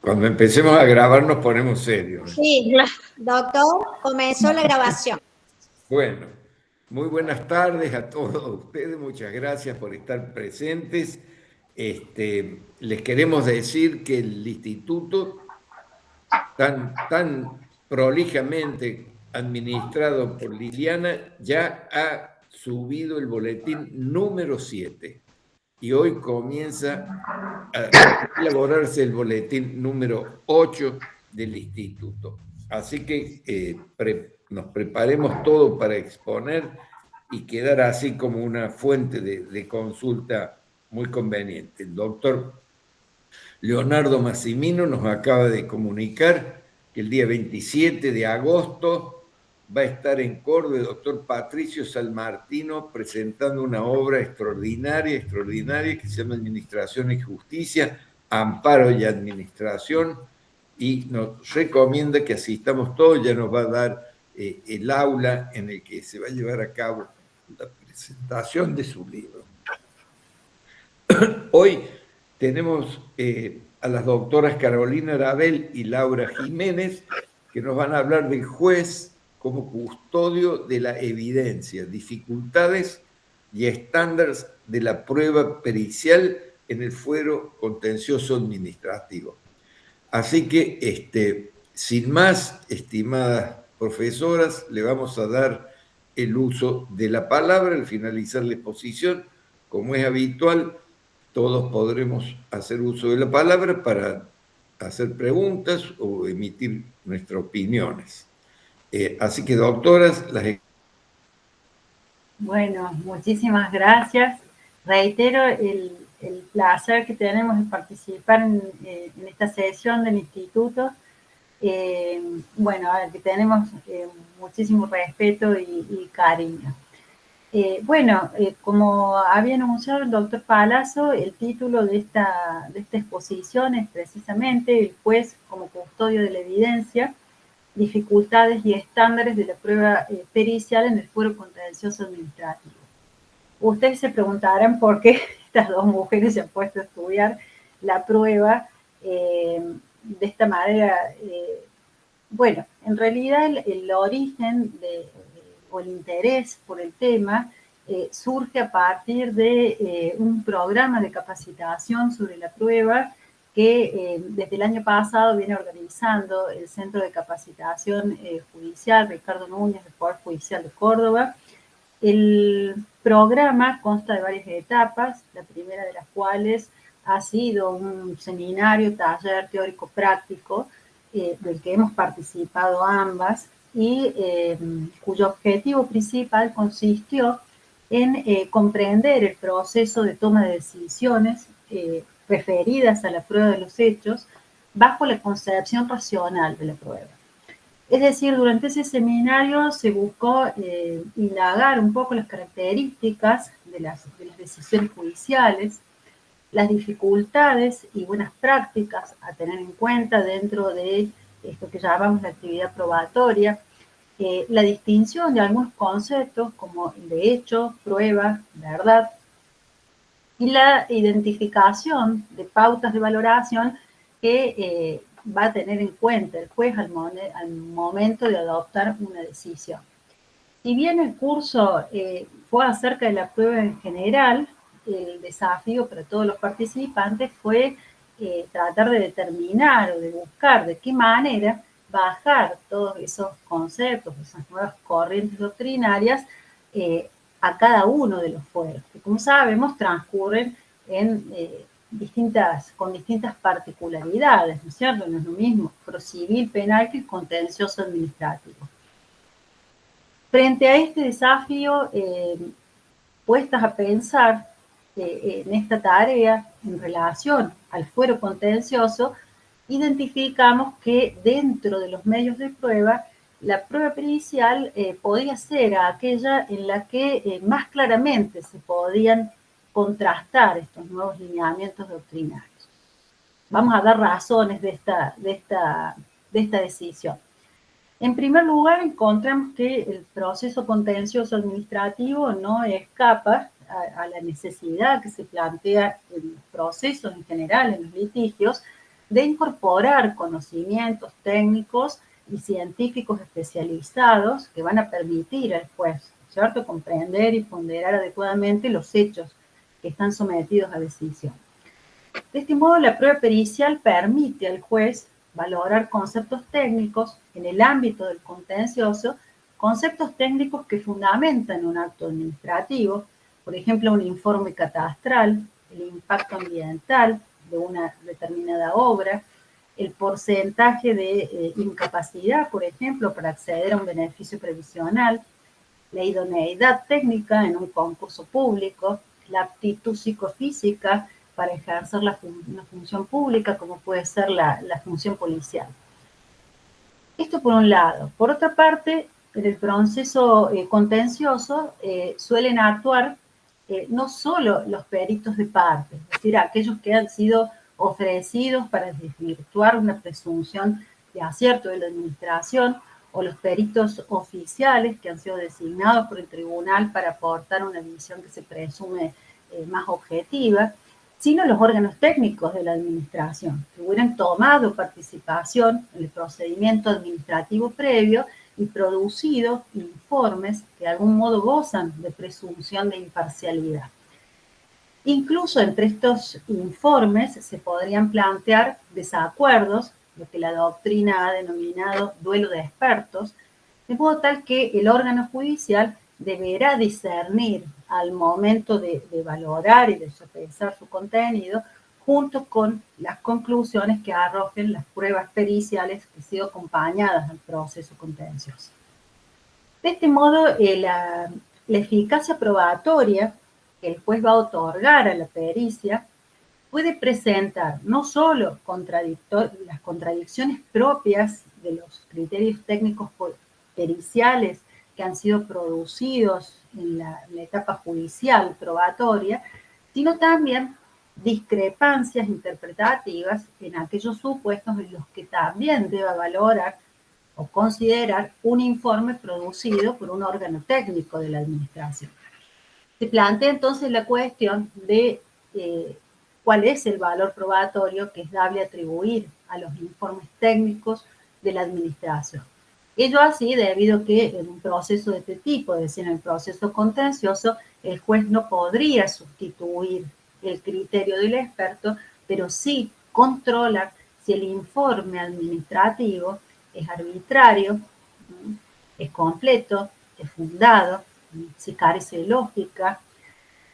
Cuando empecemos a grabar nos ponemos serios. Sí, doctor, comenzó la grabación. Bueno, muy buenas tardes a todos ustedes, muchas gracias por estar presentes. Les queremos decir que el instituto, tan prolijamente administrado por Liliana, ya ha subido el boletín número 7 y hoy comienza a elaborarse el boletín número 8 del instituto. Así que nos preparemos todo para exponer y quedar así como una fuente de consulta muy conveniente. El doctor Leonardo Massimino nos acaba de comunicar que el día 27 de agosto va a estar en Córdoba el doctor Patricio Salmartino presentando una obra extraordinaria que se llama Administración y Justicia, Amparo y Administración, y nos recomienda que asistamos todos. Ya nos va a dar el aula en el que se va a llevar a cabo la presentación de su libro. Hoy tenemos a las doctoras Carolina Arabel y Laura Jiménez, que nos van a hablar del juez como custodio de la evidencia, dificultades y estándares de la prueba pericial en el fuero contencioso administrativo. Así que, sin más, estimadas profesoras, le vamos a dar el uso de la palabra al finalizar la exposición. Como es habitual, todos podremos hacer uso de la palabra para hacer preguntas o emitir nuestras opiniones. Así que, doctoras, Bueno, muchísimas gracias. Reitero el placer que tenemos de participar en esta sesión del instituto. Bueno, que tenemos muchísimo respeto y cariño. Como había anunciado el doctor Palazzo, el título de esta exposición es precisamente el juez como custodio de la evidencia, dificultades y estándares de la prueba pericial en el fuero contencioso administrativo. Ustedes se preguntarán por qué estas dos mujeres se han puesto a estudiar la prueba de esta manera. Bueno, en realidad el origen o el interés por el tema surge a partir de un programa de capacitación sobre la prueba que desde el año pasado viene organizando el Centro de Capacitación Judicial Ricardo Núñez del Poder Judicial de Córdoba. El programa consta de varias etapas, la primera de las cuales ha sido un seminario, taller teórico-práctico, del que hemos participado ambas, y cuyo objetivo principal consistió en comprender el proceso de toma de decisiones referidas a la prueba de los hechos bajo la concepción racional de la prueba. Es decir, durante ese seminario se buscó indagar un poco las características de las decisiones judiciales, las dificultades y buenas prácticas a tener en cuenta dentro de esto que llamamos la actividad probatoria, la distinción de algunos conceptos como de hecho, prueba, verdad, y la identificación de pautas de valoración que va a tener en cuenta el juez al momento de adoptar una decisión. Si bien el curso fue acerca de la prueba en general, el desafío para todos los participantes fue tratar de determinar o de buscar de qué manera bajar todos esos conceptos, esas nuevas corrientes doctrinarias a cada uno de los fueros, que como sabemos transcurren con distintas particularidades, ¿no es cierto? No es lo mismo foro civil, penal que el contencioso administrativo. Frente a este desafío, puestas a pensar en esta tarea en relación al fuero contencioso, identificamos que dentro de los medios de prueba, la prueba pericial podía ser aquella en la que más claramente se podían contrastar estos nuevos lineamientos doctrinarios. Vamos a dar razones de esta decisión. En primer lugar, encontramos que el proceso contencioso administrativo no escapa a la necesidad que se plantea en los procesos en general, en los litigios, de incorporar conocimientos técnicos y científicos especializados que van a permitir al juez, ¿cierto?, comprender y ponderar adecuadamente los hechos que están sometidos a decisión. De este modo, la prueba pericial permite al juez valorar conceptos técnicos en el ámbito del contencioso, conceptos técnicos que fundamentan un acto administrativo, por ejemplo, un informe catastral, el impacto ambiental de una determinada obra, el porcentaje de incapacidad, por ejemplo, para acceder a un beneficio previsional, la idoneidad técnica en un concurso público, la aptitud psicofísica para ejercer una función pública, como puede ser la función policial. Esto por un lado. Por otra parte, en el proceso contencioso suelen actuar no solo los peritos de parte, es decir, aquellos que han sido ofrecidos para desvirtuar una presunción de acierto de la administración, o los peritos oficiales que han sido designados por el tribunal para aportar una visión que se presume más objetiva, sino los órganos técnicos de la administración, que hubieran tomado participación en el procedimiento administrativo previo y producido informes que de algún modo gozan de presunción de imparcialidad. Incluso entre estos informes se podrían plantear desacuerdos, lo que la doctrina ha denominado duelo de expertos, de modo tal que el órgano judicial deberá discernir al momento de valorar y de sopesar su contenido, junto con las conclusiones que arrojen las pruebas periciales que han sido acompañadas al proceso contencioso. De este modo, la eficacia probatoria que el juez va a otorgar a la pericia puede presentar no solo las contradicciones propias de los criterios técnicos periciales que han sido producidos en la etapa judicial probatoria, sino también discrepancias interpretativas en aquellos supuestos en los que también deba valorar o considerar un informe producido por un órgano técnico de la administración. Se plantea entonces la cuestión de cuál es el valor probatorio que es dable atribuir a los informes técnicos de la administración. Ello así debido a que en un proceso de este tipo, es decir, en el proceso contencioso, el juez no podría sustituir el criterio del experto, pero sí controlar si el informe administrativo es arbitrario, es completo, es fundado, si carece de lógica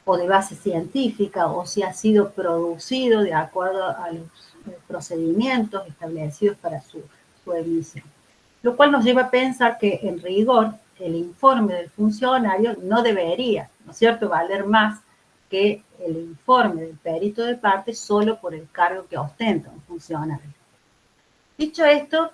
o de base científica, o si ha sido producido de acuerdo a los procedimientos establecidos para su emisión. Lo cual nos lleva a pensar que, en rigor, el informe del funcionario no debería, ¿no es cierto?, valer más que el informe del perito de parte solo por el cargo que ostenta un funcionario. Dicho esto,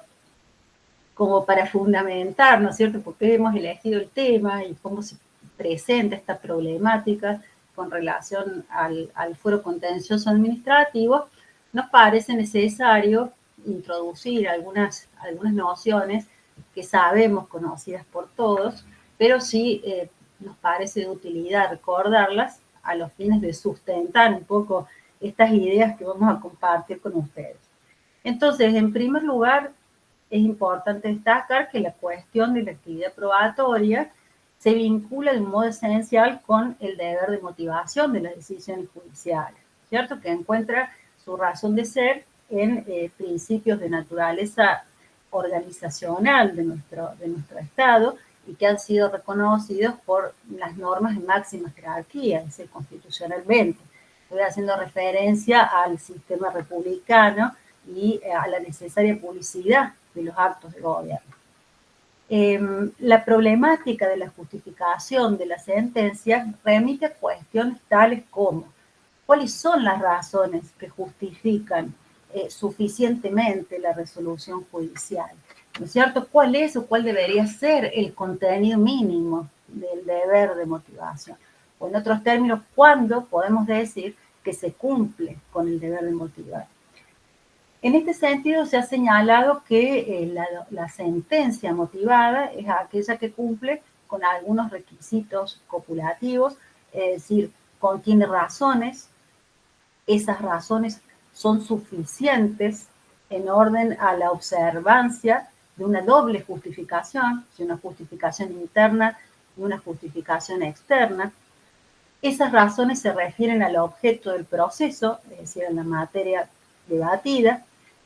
como para fundamentar, ¿no es cierto?, por qué hemos elegido el tema y cómo se presenta esta problemática con relación al fuero contencioso administrativo, nos parece necesario introducir algunas nociones que sabemos, conocidas por todos, pero sí nos parece de utilidad recordarlas a los fines de sustentar un poco estas ideas que vamos a compartir con ustedes. Entonces, en primer lugar, es importante destacar que la cuestión de la actividad probatoria se vincula de un modo esencial con el deber de motivación de las decisiones judiciales, ¿cierto?, que encuentra su razón de ser en principios de naturaleza organizacional de nuestro Estado y que han sido reconocidos por las normas de máxima jerarquía, es decir, constitucionalmente. Estoy haciendo referencia al sistema republicano y a la necesaria publicidad de los actos de gobierno. La problemática de la justificación de la sentencia remite a cuestiones tales como cuáles son las razones que justifican suficientemente la resolución judicial, ¿no es cierto? ¿Cuál es o cuál debería ser el contenido mínimo del deber de motivación? O en otros términos, ¿cuándo podemos decir que se cumple con el deber de motivar? En este sentido, se ha señalado que la sentencia motivada es aquella que cumple con algunos requisitos copulativos, es decir, contiene razones, esas razones son suficientes en orden a la observancia de una doble justificación, una justificación interna y una justificación externa. Esas razones se refieren al objeto del proceso, es decir, a la materia debatida,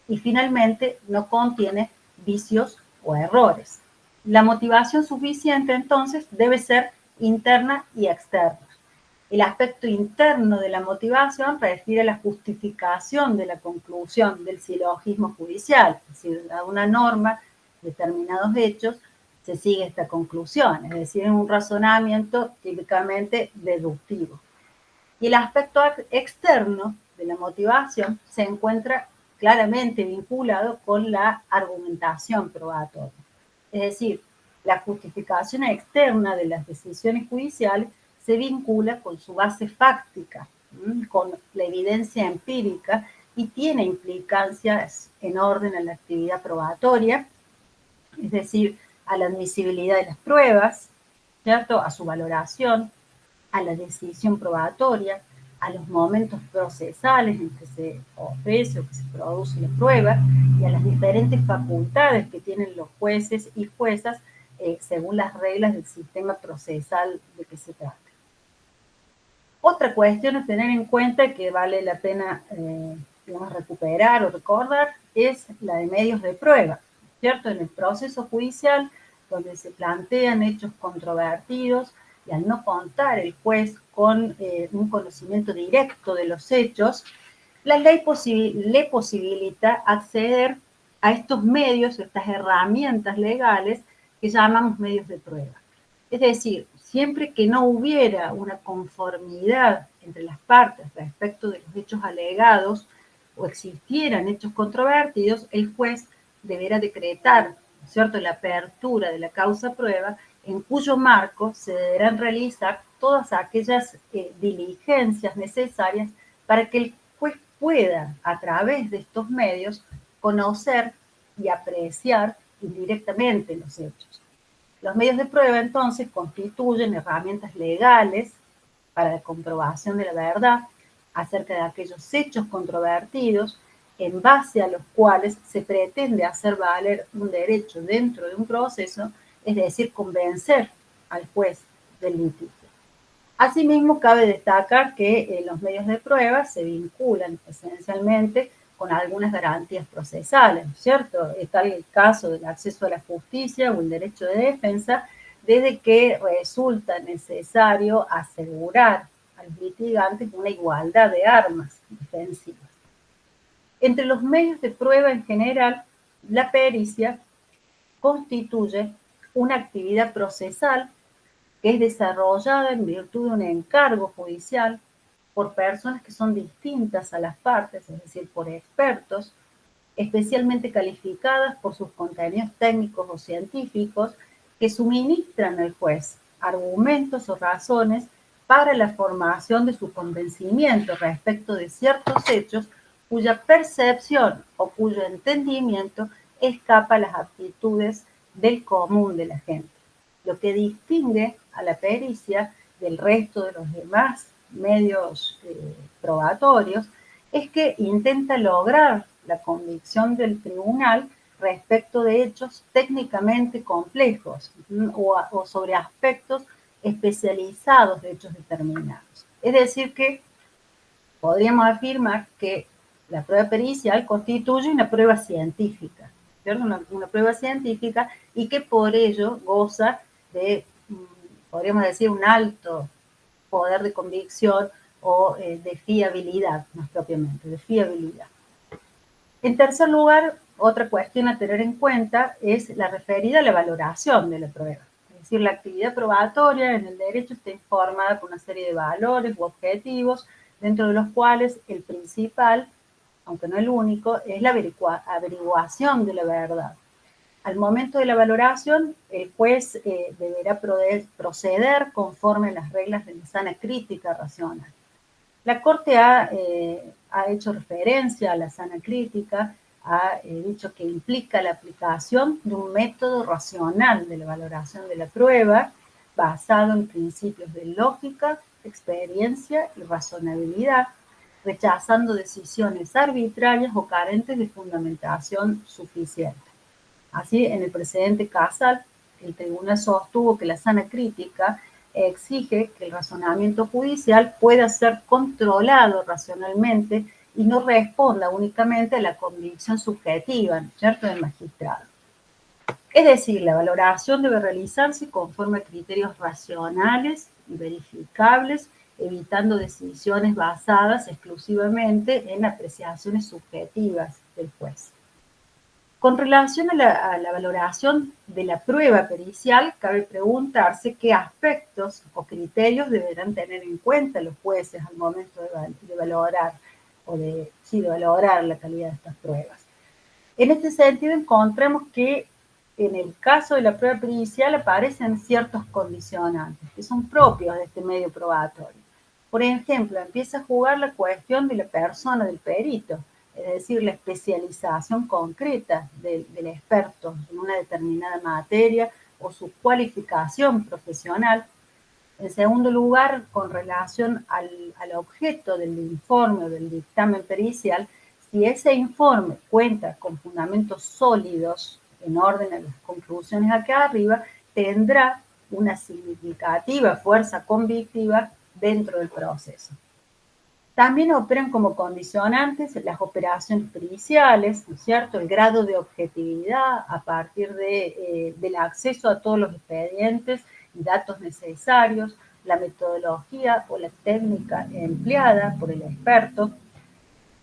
y finalmente no contiene vicios o errores. La motivación suficiente, entonces, debe ser interna y externa. El aspecto interno de la motivación refiere a la justificación de la conclusión del silogismo judicial, es decir, a una norma, determinados hechos, se sigue esta conclusión, es decir, en un razonamiento típicamente deductivo. Y el aspecto externo de la motivación se encuentra claramente vinculado con la argumentación probatoria. Es decir, la justificación externa de las decisiones judiciales se vincula con su base fáctica, con la evidencia empírica y tiene implicancias en orden a la actividad probatoria, es decir, a la admisibilidad de las pruebas, ¿cierto? A su valoración, a la decisión probatoria, a los momentos procesales en que se ofrece o que se produce la prueba y a las diferentes facultades que tienen los jueces y juezas según las reglas del sistema procesal de que se trata. Otra cuestión a tener en cuenta que vale la pena recuperar o recordar es la de medios de prueba, ¿cierto? En el proceso judicial, donde se plantean hechos controvertidos y al no contar el juez con un conocimiento directo de los hechos, la ley le posibilita acceder a estos medios, estas herramientas legales que llamamos medios de prueba. Es decir, siempre que no hubiera una conformidad entre las partes respecto de los hechos alegados o existieran hechos controvertidos, el juez deberá decretar, ¿cierto?, la apertura de la causa prueba, en cuyo marco se deberán realizar todas aquellas diligencias necesarias para que el juez pueda, a través de estos medios, conocer y apreciar indirectamente los hechos. Los medios de prueba, entonces, constituyen herramientas legales para la comprobación de la verdad acerca de aquellos hechos controvertidos en base a los cuales se pretende hacer valer un derecho dentro de un proceso, es decir, convencer al juez del litigio. Asimismo, cabe destacar que los medios de prueba se vinculan esencialmente con algunas garantías procesales, ¿cierto? Está el caso del acceso a la justicia o el derecho de defensa, desde que resulta necesario asegurar a los litigantes una igualdad de armas defensivas. Entre los medios de prueba en general, la pericia constituye una actividad procesal que es desarrollada en virtud de un encargo judicial por personas que son distintas a las partes, es decir, por expertos, especialmente calificadas por sus contenidos técnicos o científicos, que suministran al juez argumentos o razones para la formación de su convencimiento respecto de ciertos hechos cuya percepción o cuyo entendimiento escapa a las aptitudes del común de la gente. Lo que distingue a la pericia del resto de los demás medios probatorios es que intenta lograr la convicción del tribunal respecto de hechos técnicamente complejos o sobre aspectos especializados de hechos determinados. Es decir que podríamos afirmar que la prueba pericial constituye una prueba científica, ¿cierto? Una prueba científica y que por ello goza de, podríamos decir, un alto poder de convicción o de fiabilidad, más propiamente, de fiabilidad. En tercer lugar, otra cuestión a tener en cuenta es la referida a la valoración de la prueba. Es decir, la actividad probatoria en el derecho está informada por una serie de valores u objetivos, dentro de los cuales el principal, aunque no el único, es la averiguación de la verdad. Al momento de la valoración, el juez deberá proceder conforme a las reglas de la sana crítica racional. La Corte ha hecho referencia a la sana crítica ha dicho que implica la aplicación de un método racional de la valoración de la prueba basado en principios de lógica, experiencia y razonabilidad, rechazando decisiones arbitrarias o carentes de fundamentación suficiente. Así, en el precedente Casal, el tribunal sostuvo que la sana crítica exige que el razonamiento judicial pueda ser controlado racionalmente y no responda únicamente a la convicción subjetiva, ¿no es cierto?, del magistrado. Es decir, la valoración debe realizarse conforme a criterios racionales y verificables, evitando decisiones basadas exclusivamente en apreciaciones subjetivas del juez. Con relación a la valoración de la prueba pericial, cabe preguntarse qué aspectos o criterios deberán tener en cuenta los jueces al momento de valorar de valorar la calidad de estas pruebas. En este sentido, encontramos que en el caso de la prueba pericial aparecen ciertos condicionantes que son propios de este medio probatorio. Por ejemplo, empieza a jugar la cuestión de la persona del perito, es decir, la especialización concreta del experto en una determinada materia o su cualificación profesional. En segundo lugar, con relación al objeto del informe o del dictamen pericial, si ese informe cuenta con fundamentos sólidos en orden a las conclusiones acá arriba, tendrá una significativa fuerza convictiva dentro del proceso. También operan como condicionantes las operaciones periciales, ¿no es cierto?, el grado de objetividad a partir del acceso a todos los expedientes y datos necesarios, la metodología o la técnica empleada por el experto,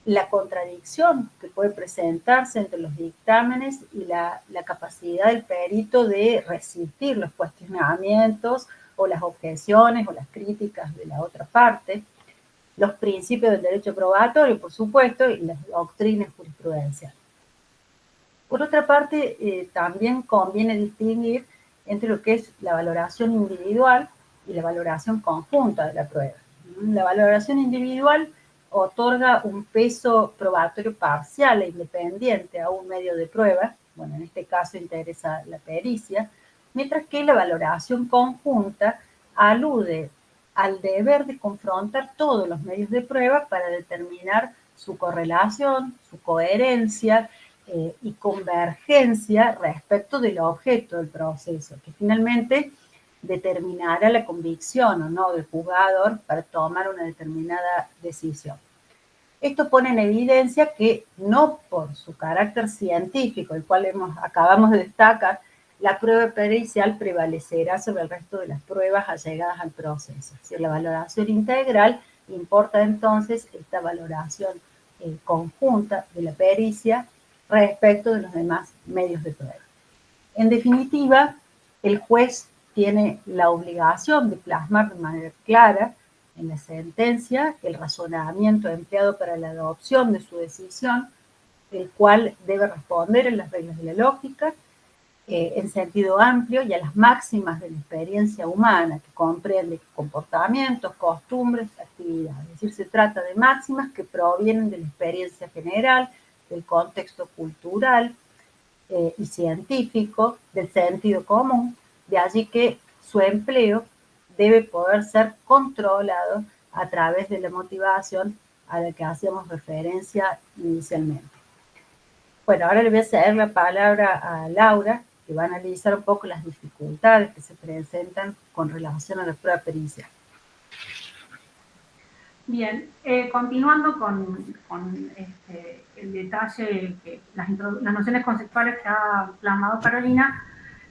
la contradicción que puede presentarse entre los dictámenes y la capacidad del perito de resistir los cuestionamientos o las objeciones o las críticas de la otra parte, los principios del derecho probatorio, por supuesto, y las doctrinas jurisprudenciales. Por otra parte, también conviene distinguir entre lo que es la valoración individual y la valoración conjunta de la prueba. La valoración individual otorga un peso probatorio parcial e independiente a un medio de prueba, bueno, en este caso interesa la pericia, mientras que la valoración conjunta alude al deber de confrontar todos los medios de prueba para determinar su correlación, su coherencia y convergencia respecto del objeto del proceso, que finalmente determinará la convicción o no del juzgador para tomar una determinada decisión. Esto pone en evidencia que no por su carácter científico, el cual acabamos de destacar, la prueba pericial prevalecerá sobre el resto de las pruebas allegadas al proceso. Es decir, la valoración integral importa entonces esta valoración conjunta de la pericia respecto de los demás medios de prueba. En definitiva, el juez tiene la obligación de plasmar de manera clara en la sentencia el razonamiento empleado para la adopción de su decisión, el cual debe responder a las reglas de la lógica, en sentido amplio y a las máximas de la experiencia humana, que comprende comportamientos, costumbres, actividades. Es decir, se trata de máximas que provienen de la experiencia general, del contexto cultural y científico, del sentido común, de allí que su empleo debe poder ser controlado a través de la motivación a la que hacíamos referencia inicialmente. Bueno, ahora le voy a ceder la palabra a Laura, que va a analizar un poco las dificultades que se presentan con relación a la prueba pericial. Bien, continuando con el detalle, las nociones conceptuales que ha plasmado Carolina,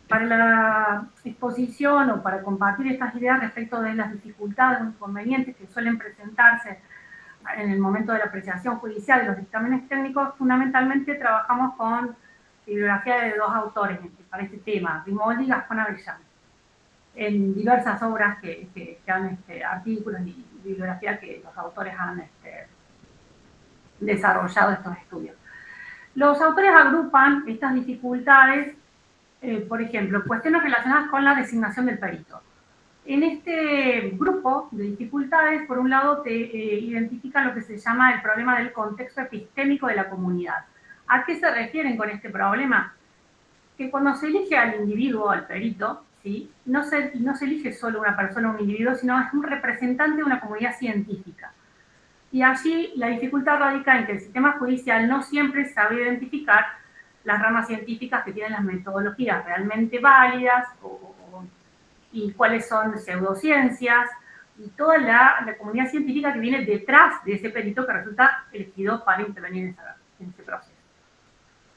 para la exposición o para compartir estas ideas respecto de las dificultades o inconvenientes que suelen presentarse en el momento de la apreciación judicial de los dictámenes técnicos, fundamentalmente trabajamos con bibliografía de dos autores para este tema, Grimaldi y Gaspar Avellán, en diversas obras que han artículos y bibliografía que los autores han desarrollado estos estudios. Los autores agrupan estas dificultades, por ejemplo, cuestiones relacionadas con la designación del perito. En este grupo de dificultades, por un lado, te identifican lo que se llama el problema del contexto epistémico de la comunidad. ¿A qué se refieren con este problema? Que cuando se elige al individuo, al perito, ¿sí? no se elige solo una persona o un individuo, sino es un representante de una comunidad científica. Y allí la dificultad radica en que el sistema judicial no siempre sabe identificar las ramas científicas que tienen las metodologías realmente válidas y cuáles son pseudociencias y toda la comunidad científica que viene detrás de ese perito que resulta elegido para intervenir en ese proceso.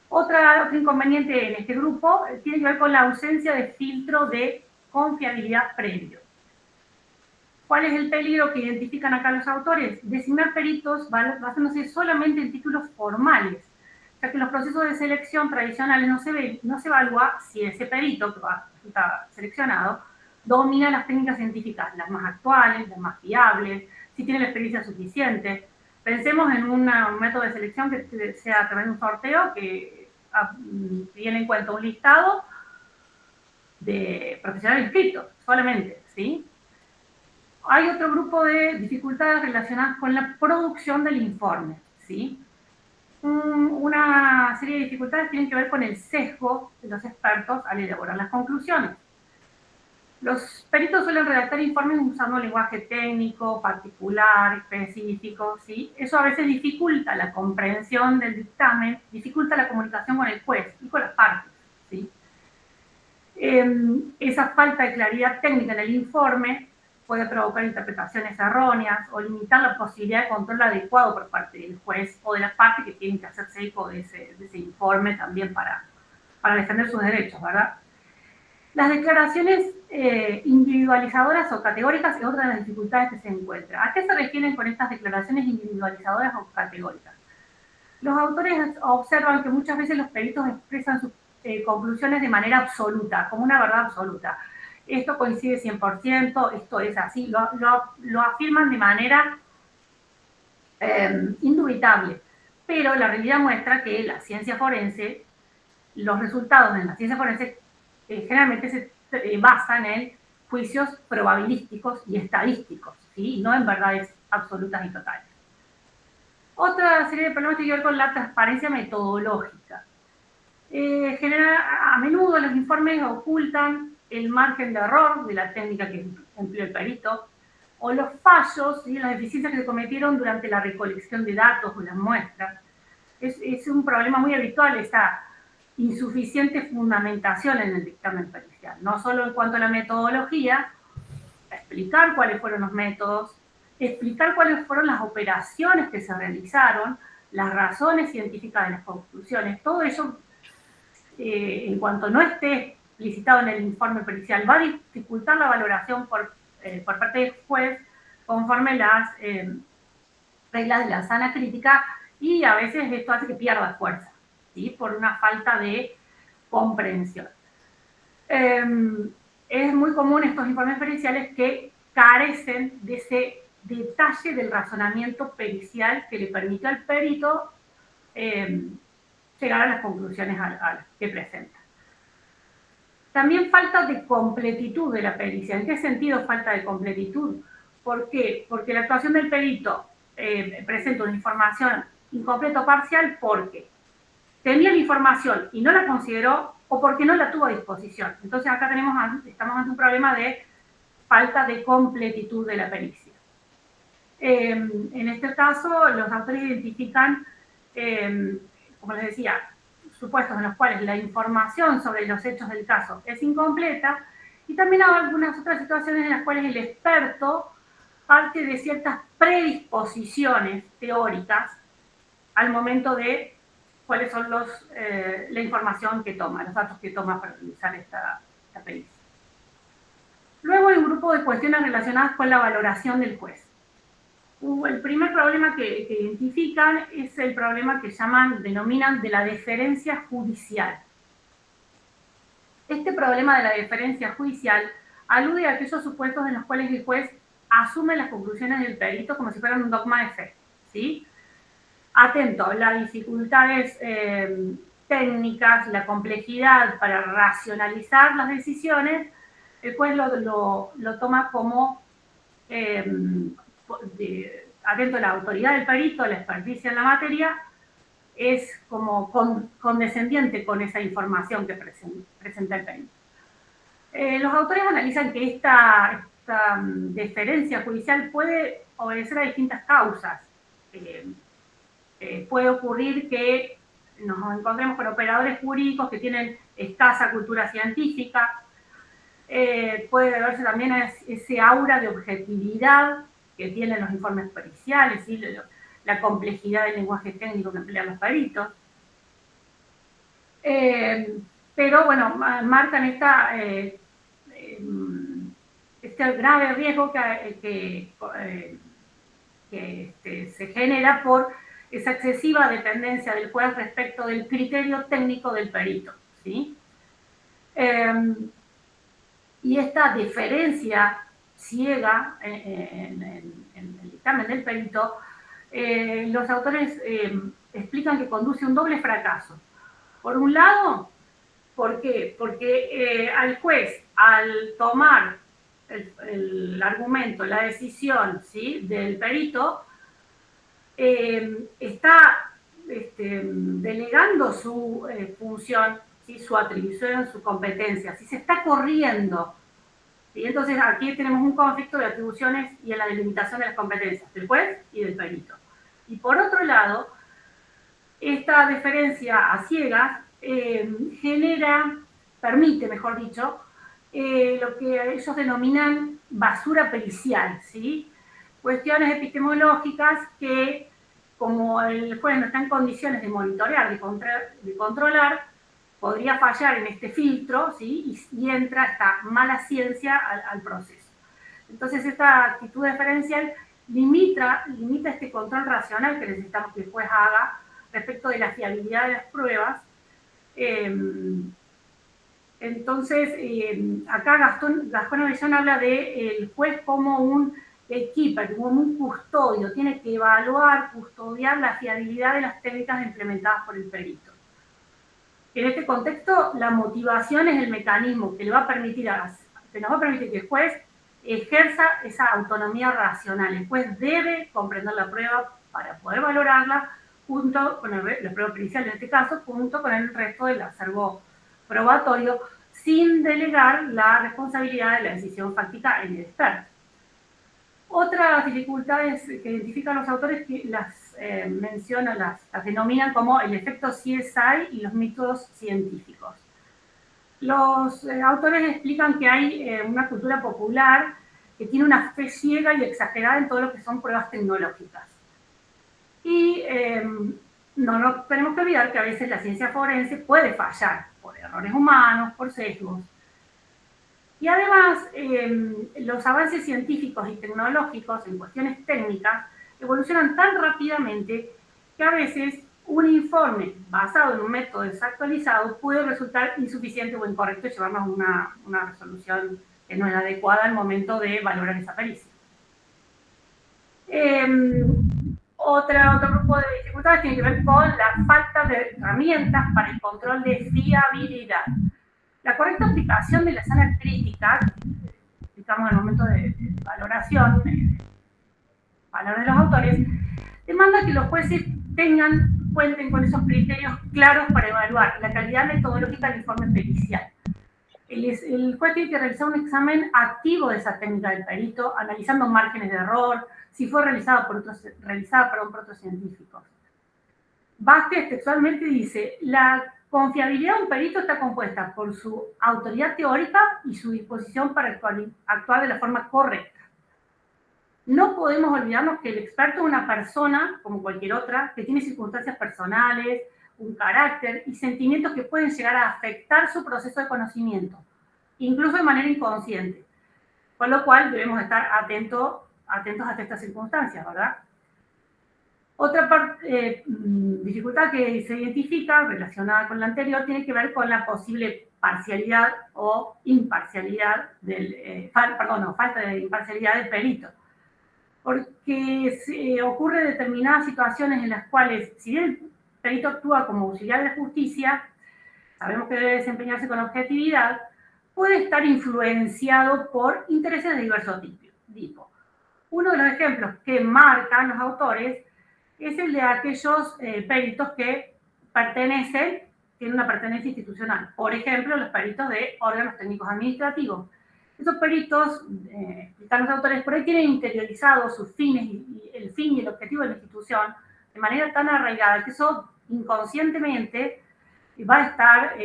Otro inconveniente en este grupo tiene que ver con la ausencia de filtro de confiabilidad previo. ¿Cuál es el peligro que identifican acá los autores? Designar peritos basándose solamente en títulos formales, ya que en los procesos de selección tradicionales no se evalúa si ese perito que va a resultar seleccionado domina las técnicas científicas, las más actuales, las más fiables, si tiene la experiencia suficiente. Pensemos en un método de selección que sea a través de un sorteo que tiene en cuenta un listado de profesionales inscritos, solamente, ¿sí? Hay otro grupo de dificultades relacionadas con la producción del informe, ¿sí? Una serie de dificultades tienen que ver con el sesgo de los expertos al elaborar las conclusiones. Los peritos suelen redactar informes usando un lenguaje técnico, particular, específico, ¿sí? Eso a veces dificulta la comprensión del dictamen, dificulta la comunicación con el juez y con las partes, ¿sí? Esa falta de claridad técnica en el informe puede provocar interpretaciones erróneas o limitar la posibilidad de control adecuado por parte del juez o de las partes que tienen que hacerse eco de ese informe también para defender sus derechos, ¿verdad? Las declaraciones individualizadoras o categóricas es otra de las dificultades que se encuentra. ¿A qué se refieren con estas declaraciones individualizadoras o categóricas? Los autores observan que muchas veces los peritos expresan sus conclusiones de manera absoluta, como una verdad absoluta. Esto coincide 100%, esto es así, lo afirman de manera indubitable, pero la realidad muestra que la ciencia forense, los resultados en la ciencia forense generalmente se basan en juicios probabilísticos y estadísticos, ¿sí? No en verdades absolutas y totales. Otra serie de problemas tiene que ver con la transparencia metodológica. A menudo los informes ocultan el margen de error de la técnica que empleó el perito, o los fallos y las deficiencias que se cometieron durante la recolección de datos o las muestras. Es un problema muy habitual esta insuficiente fundamentación en el dictamen pericial, no solo en cuanto a la metodología, explicar cuáles fueron los métodos, explicar cuáles fueron las operaciones que se realizaron, las razones científicas de las conclusiones, todo eso, en cuanto no esté explicitado en el informe pericial, va a dificultar la valoración por parte del juez conforme las reglas de la sana crítica, y a veces esto hace que pierda fuerza, ¿sí? Por una falta de comprensión. Es muy común estos informes periciales que carecen de ese detalle del razonamiento pericial que le permitió al perito llegar a las conclusiones que presenta. También falta de completitud de la pericia. ¿En qué sentido falta de completitud? ¿Por qué? Porque la actuación del perito presenta una información incompleta o parcial porque tenía la información y no la consideró, o porque no la tuvo a disposición. Entonces acá estamos ante un problema de falta de completitud de la pericia. En este caso, los autores identifican, como les decía, supuestos en los cuales la información sobre los hechos del caso es incompleta, y también hay algunas otras situaciones en las cuales el experto parte de ciertas predisposiciones teóricas al momento de cuáles son la información que toma, los datos que toma para realizar esta pericia. Luego hay un grupo de cuestiones relacionadas con la valoración del juez. El primer problema que identifican es el problema que denominan de la deferencia judicial. Este problema de la deferencia judicial alude a aquellos supuestos en los cuales el juez asume las conclusiones del perito como si fueran un dogma de fe, ¿sí? Atento, las dificultades técnicas, la complejidad para racionalizar las decisiones, el juez lo toma como atento a la autoridad del perito, la experticia en la materia, es como condescendiente con esa información que presenta el perito. Los autores analizan que esta deferencia judicial puede obedecer a distintas causas. Puede ocurrir que nos encontremos con operadores jurídicos que tienen escasa cultura científica. Puede deberse también a ese aura de objetividad que tienen los informes periciales, ¿sí? La complejidad del lenguaje técnico que emplean los peritos. Pero bueno, marcan este grave riesgo que se genera por esa excesiva dependencia del juez respecto del criterio técnico del perito, ¿sí? Y esta deferencia ciega en el dictamen del perito, los autores explican que conduce a un doble fracaso. Por un lado, ¿por qué? Porque al juez, al tomar el argumento, la decisión, ¿sí?, del perito, está delegando su función, ¿sí?, su atribución, su competencia, ¿sí?, se está corriendo. ¿Sí? Entonces aquí tenemos un conflicto de atribuciones y en la delimitación de las competencias del juez y del perito. Y por otro lado, esta deferencia a ciegas permite, mejor dicho, lo que ellos denominan basura pericial, ¿sí? Cuestiones epistemológicas que, como el juez no está en condiciones de monitorear, de controlar, podría fallar en este filtro, ¿sí? Y entra esta mala ciencia al proceso. Entonces, esta actitud deferencial limita este control racional que necesitamos que el juez haga respecto de la fiabilidad de las pruebas. Entonces, acá Gastón Avellán habla del juez como un gatekeeper, como un custodio, tiene que evaluar, custodiar la fiabilidad de las técnicas implementadas por el perito. En este contexto, la motivación es el mecanismo que nos va a permitir que el juez ejerza esa autonomía racional. El juez debe comprender la prueba para poder valorarla junto con la prueba pericial en este caso, junto con el resto del acervo probatorio, sin delegar la responsabilidad de la decisión fáctica en el experto. Otras dificultades que identifican los autores que las mencionan, las denominan como el efecto CSI y los mitos científicos. Los autores explican que hay una cultura popular que tiene una fe ciega y exagerada en todo lo que son pruebas tecnológicas. Y no tenemos que olvidar que a veces la ciencia forense puede fallar por errores humanos, por sesgos. Y además, los avances científicos y tecnológicos en cuestiones técnicas evolucionan tan rápidamente que a veces un informe basado en un método desactualizado puede resultar insuficiente o incorrecto y llevarnos a una resolución que no es adecuada al momento de valorar esa pericia. Otro grupo de dificultades tiene que ver con la falta de herramientas para el control de fiabilidad. La correcta aplicación de la sana crítica, explicamos en el momento de valoración, palabras de los autores, demanda que los jueces cuenten con esos criterios claros para evaluar la calidad metodológica del informe pericial. El juez tiene que realizar un examen activo de esa técnica del perito, analizando márgenes de error, si fue realizada por otros científicos. Vázquez textualmente dice, la confiabilidad de un perito está compuesta por su autoridad teórica y su disposición para actuar de la forma correcta. No podemos olvidarnos que el experto es una persona, como cualquier otra, que tiene circunstancias personales, un carácter y sentimientos que pueden llegar a afectar su proceso de conocimiento, incluso de manera inconsciente. Con lo cual debemos estar atentos a estas circunstancias, ¿verdad? Otra dificultad que se identifica relacionada con la anterior tiene que ver con la posible parcialidad o imparcialidad falta de imparcialidad del perito. Porque ocurre determinadas situaciones en las cuales, si bien el perito actúa como auxiliar de justicia, sabemos que debe desempeñarse con objetividad, puede estar influenciado por intereses de diverso tipo. Uno de los ejemplos que marcan los autores es el de aquellos peritos que tienen una pertenencia institucional. Por ejemplo, los peritos de órganos técnicos administrativos. Esos peritos, están los autores, por ahí tienen interiorizados sus fines y el fin y el objetivo de la institución de manera tan arraigada que eso inconscientemente va a estar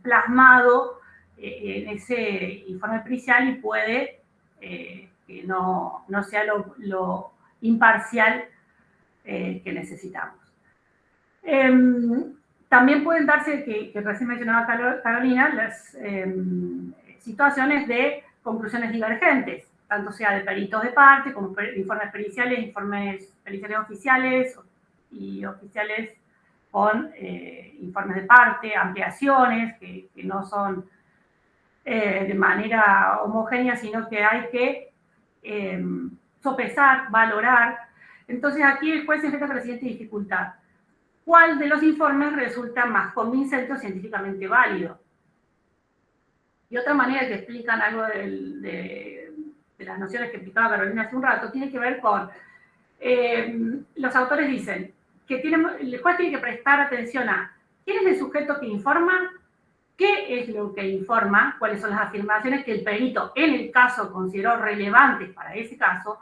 plasmado en ese informe pericial y puede que no sea lo imparcial que necesitamos. También pueden darse, que recién mencionaba Carolina, las situaciones de conclusiones divergentes, tanto sea de peritos de parte, como informes periciales oficiales y oficiales con informes de parte, ampliaciones, que no son de manera homogénea, sino que hay que sopesar, valorar. Entonces aquí el juez se enfrenta con la siguiente dificultad. ¿Cuál de los informes resulta más convincente o científicamente válido? Y otra manera que explican algo de las nociones que explicaba Carolina hace un rato, tiene que ver con, los autores dicen que el juez tiene que prestar atención a quién es el sujeto que informa, qué es lo que informa, cuáles son las afirmaciones que el perito en el caso consideró relevantes para ese caso,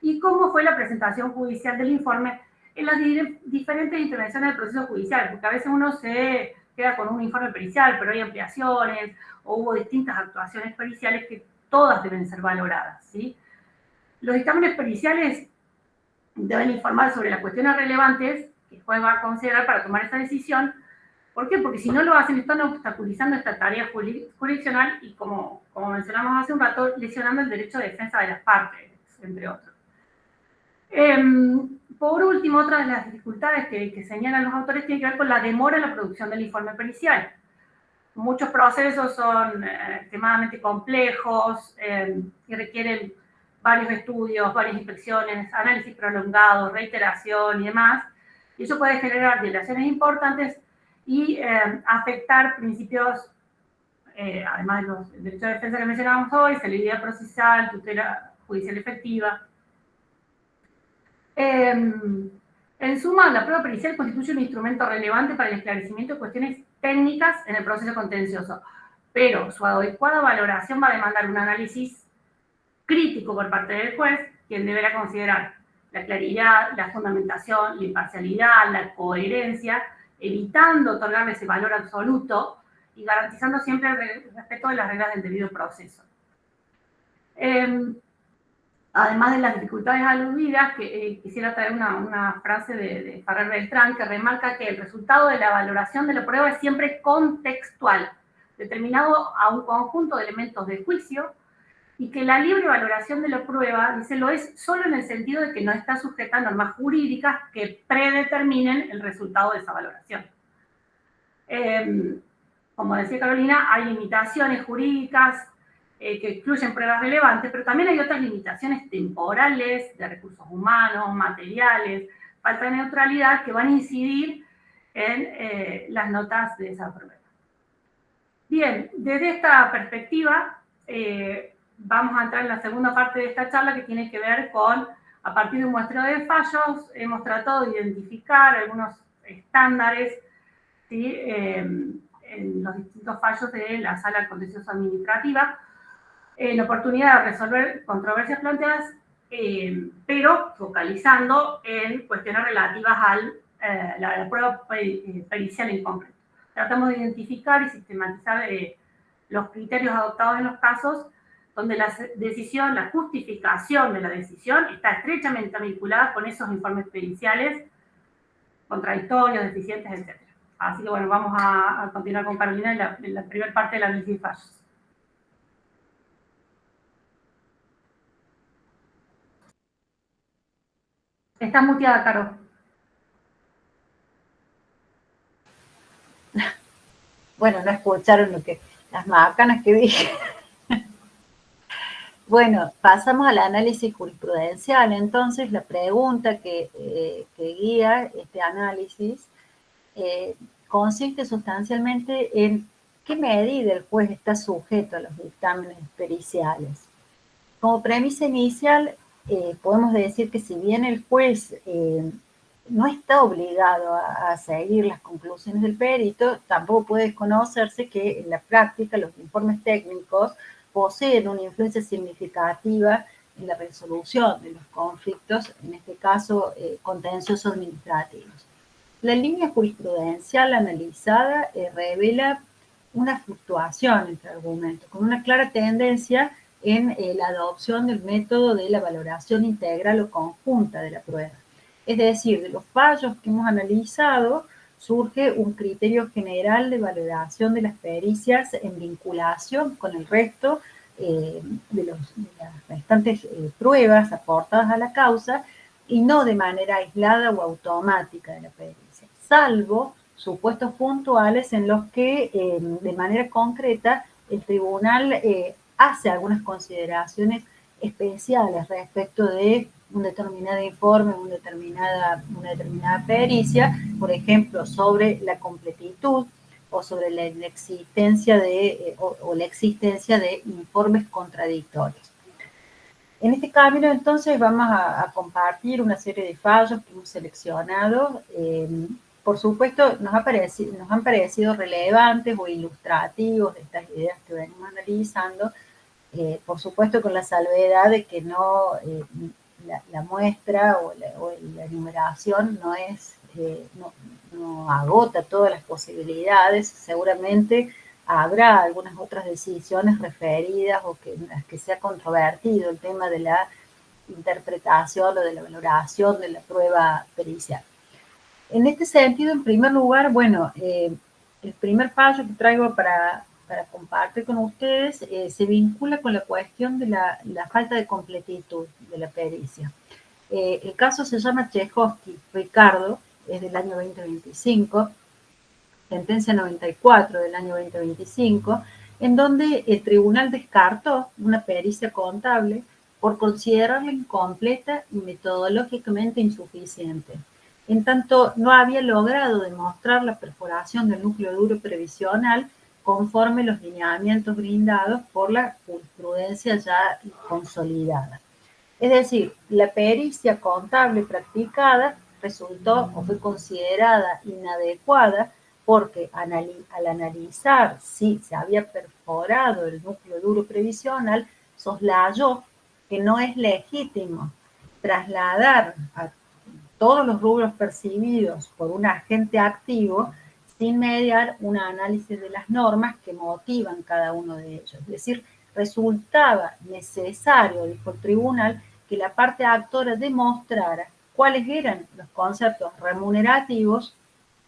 y cómo fue la presentación judicial del informe en las diferentes intervenciones del proceso judicial, porque a veces uno se queda con un informe pericial, pero hay ampliaciones, o hubo distintas actuaciones periciales que todas deben ser valoradas, ¿sí? Los dictámenes periciales deben informar sobre las cuestiones relevantes que el juez va a considerar para tomar esa decisión. ¿Por qué? Porque si no lo hacen, están obstaculizando esta tarea jurisdiccional y, como mencionamos hace un rato, lesionando el derecho de defensa de las partes, entre otros. Por último, otra de las dificultades que señalan los autores tiene que ver con la demora en la producción del informe pericial. Muchos procesos son extremadamente complejos y requieren varios estudios, varias inspecciones, análisis prolongados, reiteración y demás. Y eso puede generar dilaciones importantes y afectar principios, además de los derechos de defensa que mencionábamos hoy, celeridad procesal, tutela judicial efectiva. En suma, la prueba pericial constituye un instrumento relevante para el esclarecimiento de cuestiones técnicas en el proceso contencioso, pero su adecuada valoración va a demandar un análisis crítico por parte del juez, quien deberá considerar la claridad, la fundamentación, la imparcialidad, la coherencia, evitando otorgarle ese valor absoluto y garantizando siempre el respeto de las reglas del debido proceso. Además de las dificultades aludidas, quisiera traer una frase de Ferrer Beltrán que remarca que el resultado de la valoración de la prueba es siempre contextual, determinado a un conjunto de elementos de juicio, y que la libre valoración de la prueba, dice, lo es solo en el sentido de que no está sujeta a normas jurídicas que predeterminen el resultado de esa valoración. Como decía Carolina, hay limitaciones jurídicas que excluyen pruebas relevantes, pero también hay otras limitaciones temporales, de recursos humanos, materiales, falta de neutralidad, que van a incidir en las notas de esa prueba. Bien, desde esta perspectiva, vamos a entrar en la segunda parte de esta charla, que tiene que ver con, a partir de un muestreo de fallos, hemos tratado de identificar algunos estándares, ¿sí?, en los distintos fallos de la Sala Contencioso Administrativa, la oportunidad de resolver controversias planteadas, pero focalizando en cuestiones relativas a la prueba pericial en concreto. Tratamos de identificar y sistematizar los criterios adoptados en los casos donde la decisión, la justificación de la decisión está estrechamente vinculada con esos informes periciales contradictorios, deficientes, etc. Así que bueno, vamos a continuar con Carolina en la primera parte del análisis de fallos. Está muteada, Caro. Bueno, no escucharon las macanas que dije. Bueno, pasamos al análisis jurisprudencial. Entonces, la pregunta que guía este análisis consiste sustancialmente en qué medida el juez está sujeto a los dictámenes periciales. Como premisa inicial, podemos decir que si bien el juez no está obligado a seguir las conclusiones del perito, tampoco puede desconocerse que en la práctica los informes técnicos poseen una influencia significativa en la resolución de los conflictos, en este caso contenciosos administrativos. La línea jurisprudencial analizada revela una fluctuación entre argumentos, con una clara tendencia en la adopción del método de la valoración integral o conjunta de la prueba. Es decir, de los fallos que hemos analizado, surge un criterio general de valoración de las pericias en vinculación con el resto de las restantes pruebas aportadas a la causa y no de manera aislada o automática de la pericia, salvo supuestos puntuales en los que de manera concreta el tribunal hace algunas consideraciones especiales respecto de un determinado informe, una determinada pericia, por ejemplo, sobre la completitud o sobre la existencia de, la existencia de informes contradictorios. En este camino, entonces, vamos a compartir una serie de fallos que hemos seleccionado. Por supuesto, nos han parecido relevantes o ilustrativos de estas ideas que venimos analizando, por supuesto con la salvedad de que no la muestra o la enumeración no agota todas las posibilidades. Seguramente habrá algunas otras decisiones referidas o en las que se ha controvertido el tema de la interpretación o de la valoración de la prueba pericial. En este sentido, en primer lugar, bueno, el primer fallo que traigo para compartir con ustedes se vincula con la cuestión de la falta de completitud de la pericia. El caso se llama Tchaikovsky, Ricardo, es del año 2025, sentencia 94 del año 2025, en donde el tribunal descartó una pericia contable por considerarla incompleta y metodológicamente insuficiente, en tanto no había logrado demostrar la perforación del núcleo duro previsional conforme los lineamientos brindados por la jurisprudencia ya consolidada. Es decir, la pericia contable practicada resultó o fue considerada inadecuada porque al analizar si se había perforado el núcleo duro previsional, soslayó que no es legítimo trasladar a todos los rubros percibidos por un agente activo sin mediar un análisis de las normas que motivan cada uno de ellos. Es decir, resultaba necesario, dijo el tribunal, que la parte actora demostrara cuáles eran los conceptos remunerativos,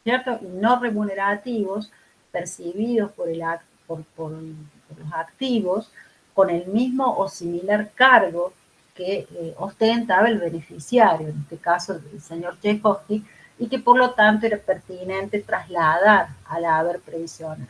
¿cierto? Y no remunerativos percibidos por los activos con el mismo o similar cargo que ostentaba el beneficiario, en este caso el señor Tchaikovsky, y que por lo tanto era pertinente trasladar al haber previsional.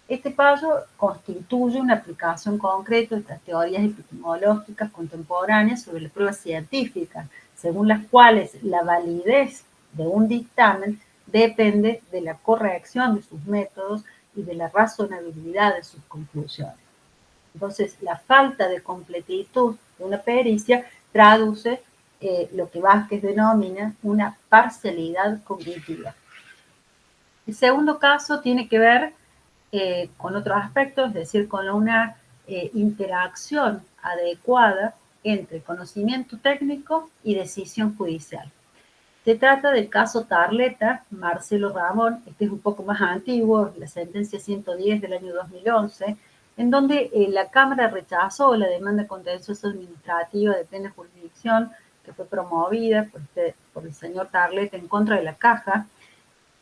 Este fallo constituye una aplicación concreta de estas teorías epistemológicas contemporáneas sobre las pruebas científicas, según las cuales la validez de un dictamen depende de la corrección de sus métodos y de la razonabilidad de sus conclusiones. Entonces, la falta de completitud de una pericia traduce lo que Vázquez denomina una parcialidad cognitiva. El segundo caso tiene que ver con otros aspectos, es decir, con una interacción adecuada entre conocimiento técnico y decisión judicial. Se trata del caso Tarleta, Marcelo Ramón, este es un poco más antiguo, la sentencia 110 del año 2011, en donde la Cámara rechazó la demanda contenciosa administrativa de plena jurisdicción que fue promovida por el señor Tarleta en contra de la Caja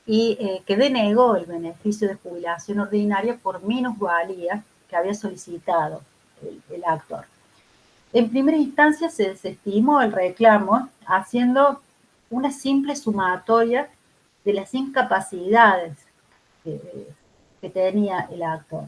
y que denegó el beneficio de jubilación ordinaria por minusvalía que había solicitado el actor. En primera instancia se desestimó el reclamo haciendo una simple sumatoria de las incapacidades que tenía el actor,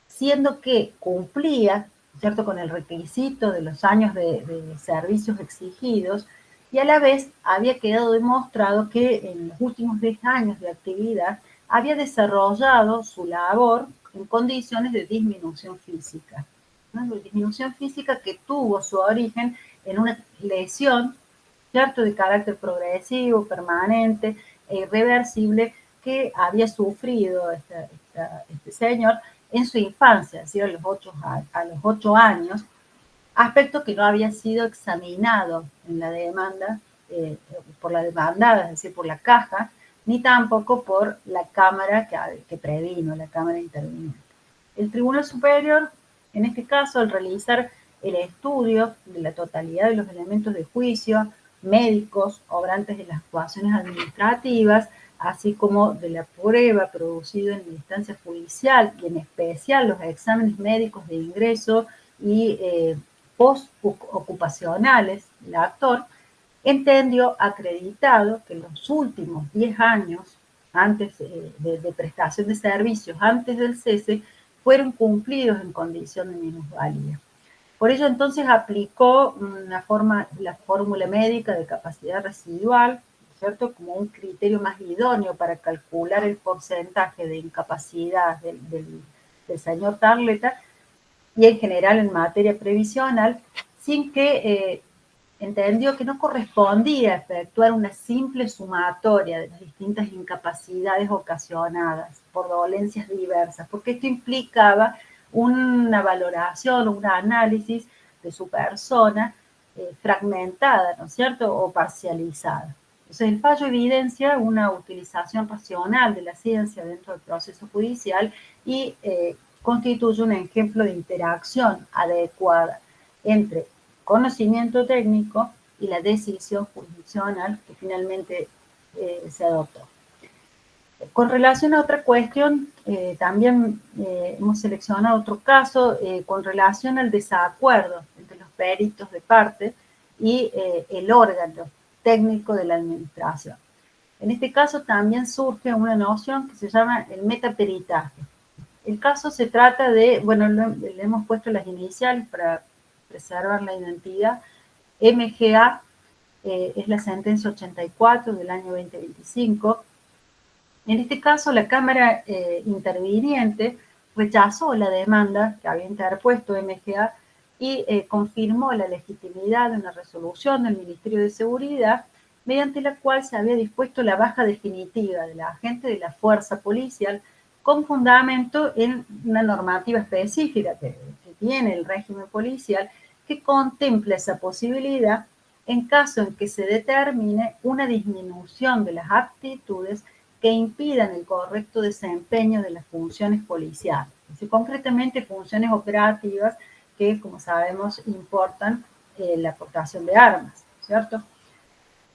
siendo que cumplía, ¿cierto?, con el requisito de los años de servicios exigidos y a la vez había quedado demostrado que en los últimos 10 años de actividad había desarrollado su labor en condiciones de disminución física, ¿no? Disminución física que tuvo su origen en una lesión ¿cierto?, de carácter progresivo, permanente e irreversible que había sufrido este señor en su infancia, es decir, a los 8 años, aspecto que no había sido examinado en la demanda, por la demandada, es decir, por la caja, ni tampoco por la Cámara que previno, la Cámara interviniente. El Tribunal Superior, en este caso, al realizar el estudio de la totalidad de los elementos de juicio, médicos, obrantes de las actuaciones administrativas, así como de la prueba producida en la instancia judicial, y en especial los exámenes médicos de ingreso y post-ocupacionales del actor, entendió acreditado que en los últimos 10 años, antes de prestación de servicios, antes del cese, fueron cumplidos en condición de minusvalía. Por ello, entonces, aplicó la fórmula médica de capacidad residual, ¿cierto?, como un criterio más idóneo para calcular el porcentaje de incapacidad del señor Tarleta, y en general en materia previsional, sin que entendió que no correspondía efectuar una simple sumatoria de las distintas incapacidades ocasionadas por dolencias diversas, porque esto implicaba una valoración, un análisis de su persona fragmentada, ¿no es cierto?, o parcializada. Entonces, el fallo evidencia una utilización racional de la ciencia dentro del proceso judicial y constituye un ejemplo de interacción adecuada entre conocimiento técnico y la decisión jurisdiccional que finalmente se adoptó. Con relación a otra cuestión, también hemos seleccionado otro caso con relación al desacuerdo entre los peritos de parte y el órgano técnico de la administración. En este caso también surge una noción que se llama el metaperitaje. El caso se trata de, bueno, le hemos puesto las iniciales para preservar la identidad. MGA es la sentencia 84 del año 2025. En este caso, la Cámara interviniente rechazó la demanda que había interpuesto MGA y confirmó la legitimidad de una resolución del Ministerio de Seguridad mediante la cual se había dispuesto la baja definitiva del agente de la fuerza policial con fundamento en una normativa específica que tiene el régimen policial que contempla esa posibilidad en caso en que se determine una disminución de las aptitudes que impidan el correcto desempeño de las funciones policiales. Es concretamente funciones operativas que, como sabemos, importan la aportación de armas, ¿cierto?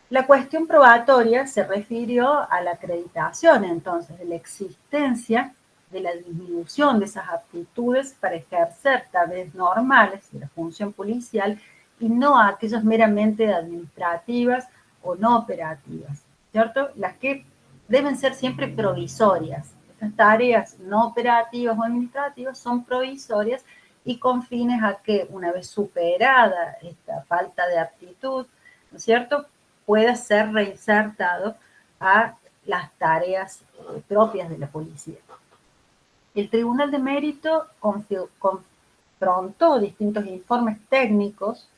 La cuestión probatoria se refirió a la acreditación, entonces, de la existencia de la disminución de esas aptitudes para ejercer tareas normales de la función policial y no a aquellas meramente administrativas o no operativas, ¿cierto? Las que deben ser siempre provisorias. Estas tareas no operativas o administrativas son provisorias y con fines a que, una vez superada esta falta de aptitud, ¿no es cierto?, pueda ser reinsertado a las tareas propias de la policía. El Tribunal de Mérito confrontó distintos informes técnicos,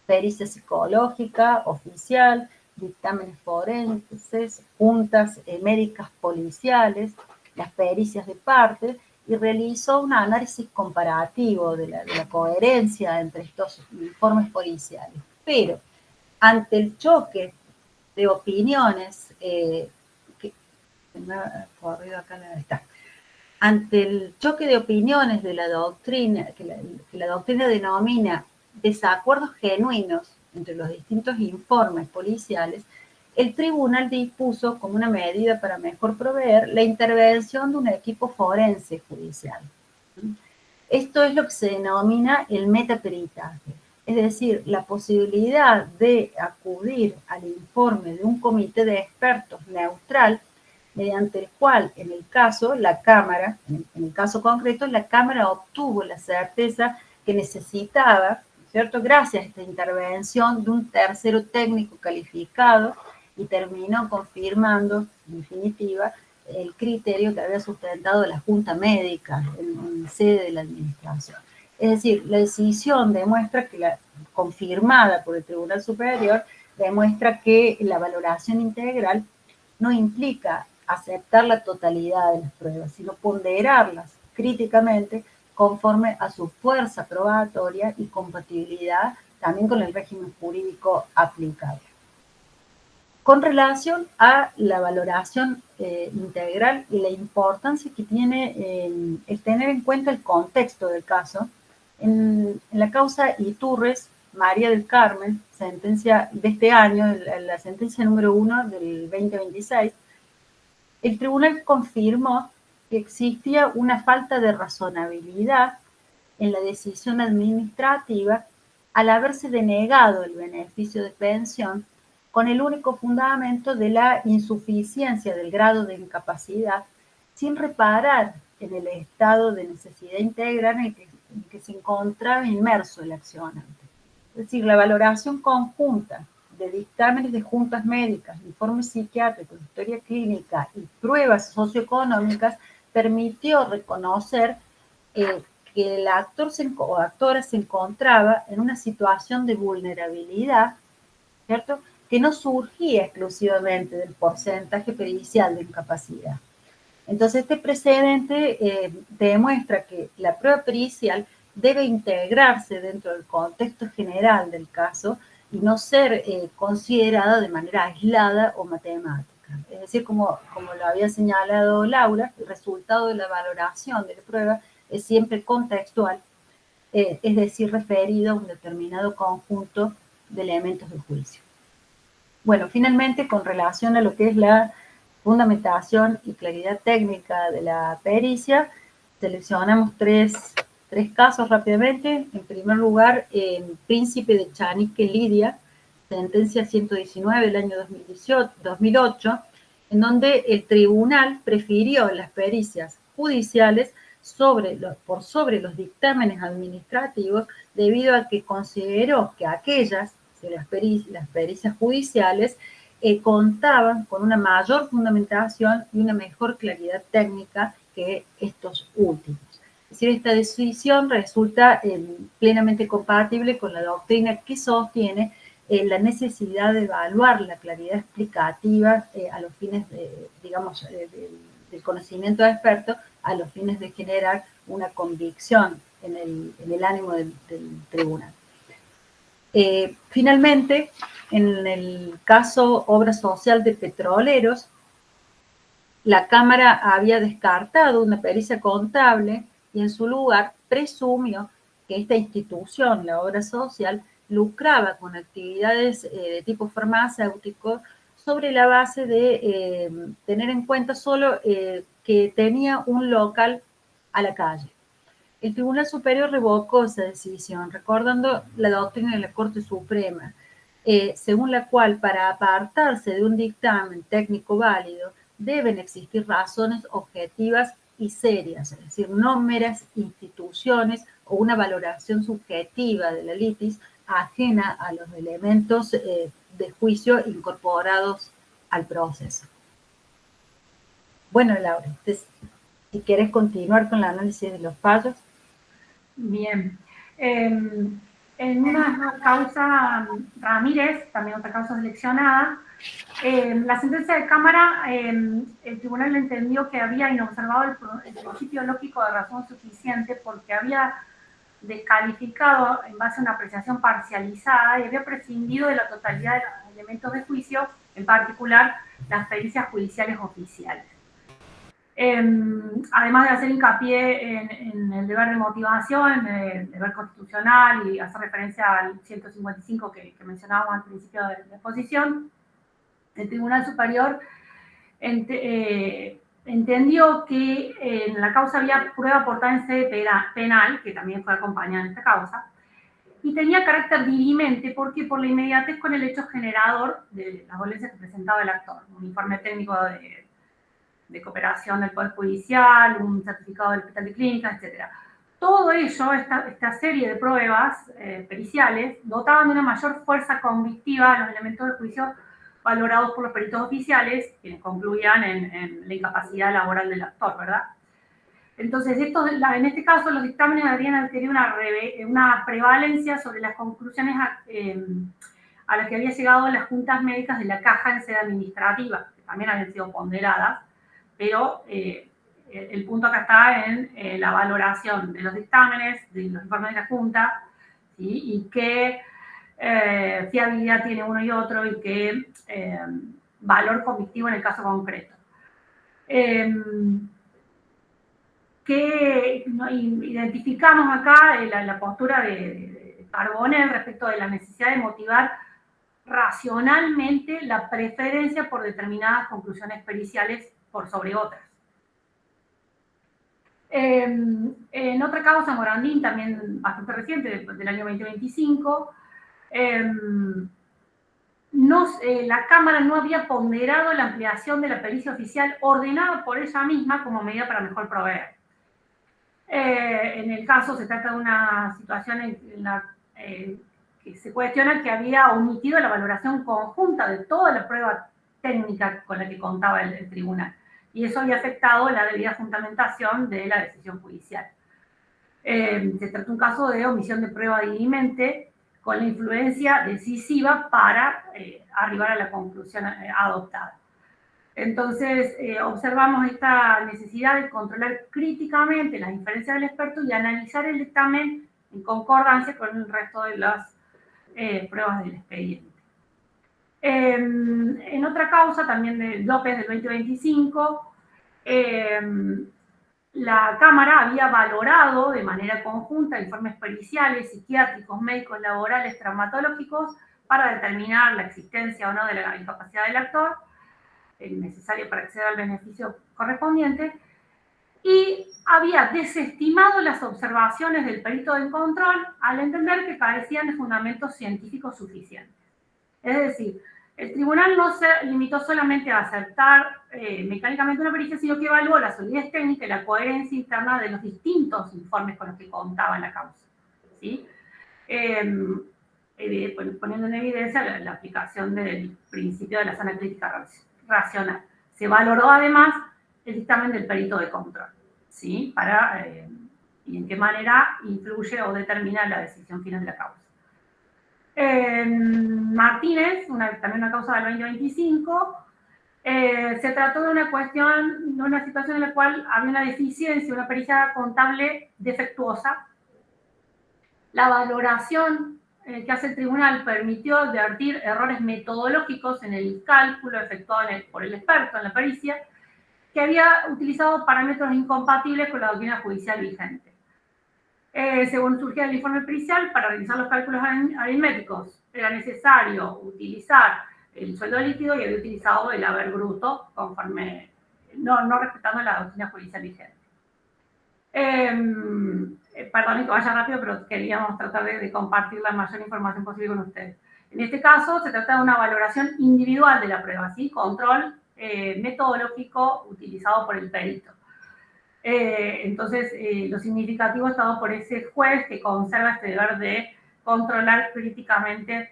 pericia psicológica, oficial, dictámenes forenses, juntas médicas policiales, las pericias de parte, y realizó un análisis comparativo de la coherencia entre estos informes policiales. Pero ante el choque de opiniones, ante el choque de opiniones de la doctrina, que la doctrina denomina desacuerdos genuinos entre los distintos informes policiales, el tribunal dispuso como una medida para mejor proveer la intervención de un equipo forense judicial. Esto es lo que se denomina el metaperitaje, es decir, la posibilidad de acudir al informe de un comité de expertos neutral, mediante el cual, en el caso, la Cámara, en el caso concreto, la Cámara obtuvo la certeza que necesitaba, ¿cierto?, gracias a esta intervención de un tercero técnico calificado, y terminó confirmando, en definitiva, el criterio que había sustentado la Junta Médica en sede de la Administración. Es decir, la decisión demuestra que confirmada por el Tribunal Superior, demuestra que la valoración integral no implica aceptar la totalidad de las pruebas, sino ponderarlas críticamente conforme a su fuerza probatoria y compatibilidad también con el régimen jurídico aplicable. Con relación a la valoración integral y la importancia que tiene el tener en cuenta el contexto del caso, en la causa Iturres, María del Carmen, sentencia de este año, la sentencia número 1 del 2026, el tribunal confirmó que existía una falta de razonabilidad en la decisión administrativa al haberse denegado el beneficio de pensión con el único fundamento de la insuficiencia del grado de incapacidad, sin reparar en el estado de necesidad integral en que se encontraba inmerso el accionante. Es decir, la valoración conjunta de dictámenes de juntas médicas, informes psiquiátricos, historia clínica y pruebas socioeconómicas permitió reconocer que el actor o actora se encontraba en una situación de vulnerabilidad, ¿cierto?, que no surgía exclusivamente del porcentaje pericial de incapacidad. Entonces, este precedente demuestra que la prueba pericial debe integrarse dentro del contexto general del caso y no ser considerada de manera aislada o matemática. Es decir, como lo había señalado Laura, el resultado de la valoración de la prueba es siempre contextual, es decir, referido a un determinado conjunto de elementos del juicio. Bueno, finalmente, con relación a lo que es la fundamentación y claridad técnica de la pericia, seleccionamos tres casos rápidamente. En primer lugar, Príncipe de Chanique Lidia, sentencia 119 del año 2008, en donde el tribunal prefirió las pericias judiciales por sobre los dictámenes administrativos, debido a que consideró que aquellas, las pericias judiciales, contaban con una mayor fundamentación y una mejor claridad técnica que estos últimos. Es decir, esta decisión resulta plenamente compatible con la doctrina que sostiene la necesidad de evaluar la claridad explicativa a los fines de, digamos, del conocimiento experto, a los fines de generar una convicción en el ánimo del tribunal. Finalmente, en el caso Obra Social de Petroleros, la Cámara había descartado una pericia contable y en su lugar presumió que esta institución, la obra social, lucraba con actividades de tipo farmacéutico sobre la base de tener en cuenta solo que tenía un local a la calle. El Tribunal Superior revocó esa decisión, recordando la doctrina de la Corte Suprema, según la cual para apartarse de un dictamen técnico válido deben existir razones objetivas y serias, es decir, no meras instituciones o una valoración subjetiva de la litis ajena a los elementos de juicio incorporados al proceso. Bueno, Laura, entonces, si quieres continuar con el análisis de los fallos. Bien. En una causa Ramírez, también otra causa seleccionada, la sentencia de Cámara, el tribunal entendió que había inobservado el principio lógico de razón suficiente porque había descalificado en base a una apreciación parcializada y había prescindido de la totalidad de los elementos de juicio, en particular las pericias judiciales oficiales. Además de hacer hincapié en el deber de motivación, el deber constitucional y hacer referencia al 155 que mencionábamos al principio de la exposición, el Tribunal Superior entendió que en la causa había prueba aportada en sede penal, que también fue acompañada en esta causa, y tenía carácter dirimente porque por la inmediatez con el hecho generador de las dolencias que presentaba el actor, un informe técnico de cooperación del Poder Judicial, un certificado del Hospital de Clínicas, etc. Todo ello, esta serie de pruebas periciales, dotaban de una mayor fuerza convictiva a los elementos de juicio valorados por los peritos oficiales, quienes concluían en la incapacidad laboral del actor, ¿verdad? Entonces, en este caso, los dictámenes deberían adquirir una prevalencia sobre las conclusiones a las que había llegado las juntas médicas de la caja en sede administrativa, que también habían sido ponderadas, pero el punto acá está en la valoración de los dictámenes, de los informes de la junta, ¿sí? Y qué fiabilidad tiene uno y otro y qué valor convictivo en el caso concreto. Que identificamos acá la postura de Carbonell respecto de la necesidad de motivar racionalmente la preferencia por determinadas conclusiones periciales por sobre otras. En otra causa, Morandín, también bastante reciente, del año 2025, la Cámara no había ponderado la ampliación de la pericia oficial ordenada por ella misma como medida para mejor proveer. En el caso se trata de una situación en la que se cuestiona que había omitido la valoración conjunta de toda la prueba técnica con la que contaba el tribunal. Y eso había afectado la debida fundamentación de la decisión judicial. Se trata de un caso de omisión de prueba dirimente con la influencia decisiva para arribar a la conclusión adoptada. Entonces, observamos esta necesidad de controlar críticamente las inferencias del experto y analizar el dictamen en concordancia con el resto de las pruebas del expediente. En otra causa, también de López del 2025, la Cámara había valorado de manera conjunta informes periciales, psiquiátricos, médicos, laborales, traumatológicos, para determinar la existencia o no de la incapacidad del actor, necesario para acceder al beneficio correspondiente, y había desestimado las observaciones del perito de control al entender que carecían de fundamentos científicos suficientes. Es decir, el tribunal no se limitó solamente a aceptar mecánicamente una pericia, sino que evaluó la solidez técnica y la coherencia interna de los distintos informes con los que contaba la causa, ¿sí? Poniendo en evidencia la aplicación del principio de la sana crítica racional. Se valoró además el dictamen del perito de control, ¿sí? Para, y en qué manera influye o determina la decisión final de la causa. Martínez, también una causa del 2025, se trató de una cuestión, de una situación en la cual había una deficiencia, una pericia contable defectuosa. La valoración que hace el tribunal permitió advertir errores metodológicos en el cálculo efectuado por el experto en la pericia, que había utilizado parámetros incompatibles con la doctrina judicial vigente. Según surgía el informe pericial, para realizar los cálculos aritméticos era necesario utilizar el sueldo líquido y había utilizado el haber bruto, conforme, no respetando la doctrina judicial vigente. Perdón que vaya rápido, pero queríamos tratar de compartir la mayor información posible con ustedes. En este caso, se trata de una valoración individual de la prueba, ¿sí? Control metodológico utilizado por el perito. Entonces, lo significativo es dado por ese juez que conserva este deber de controlar críticamente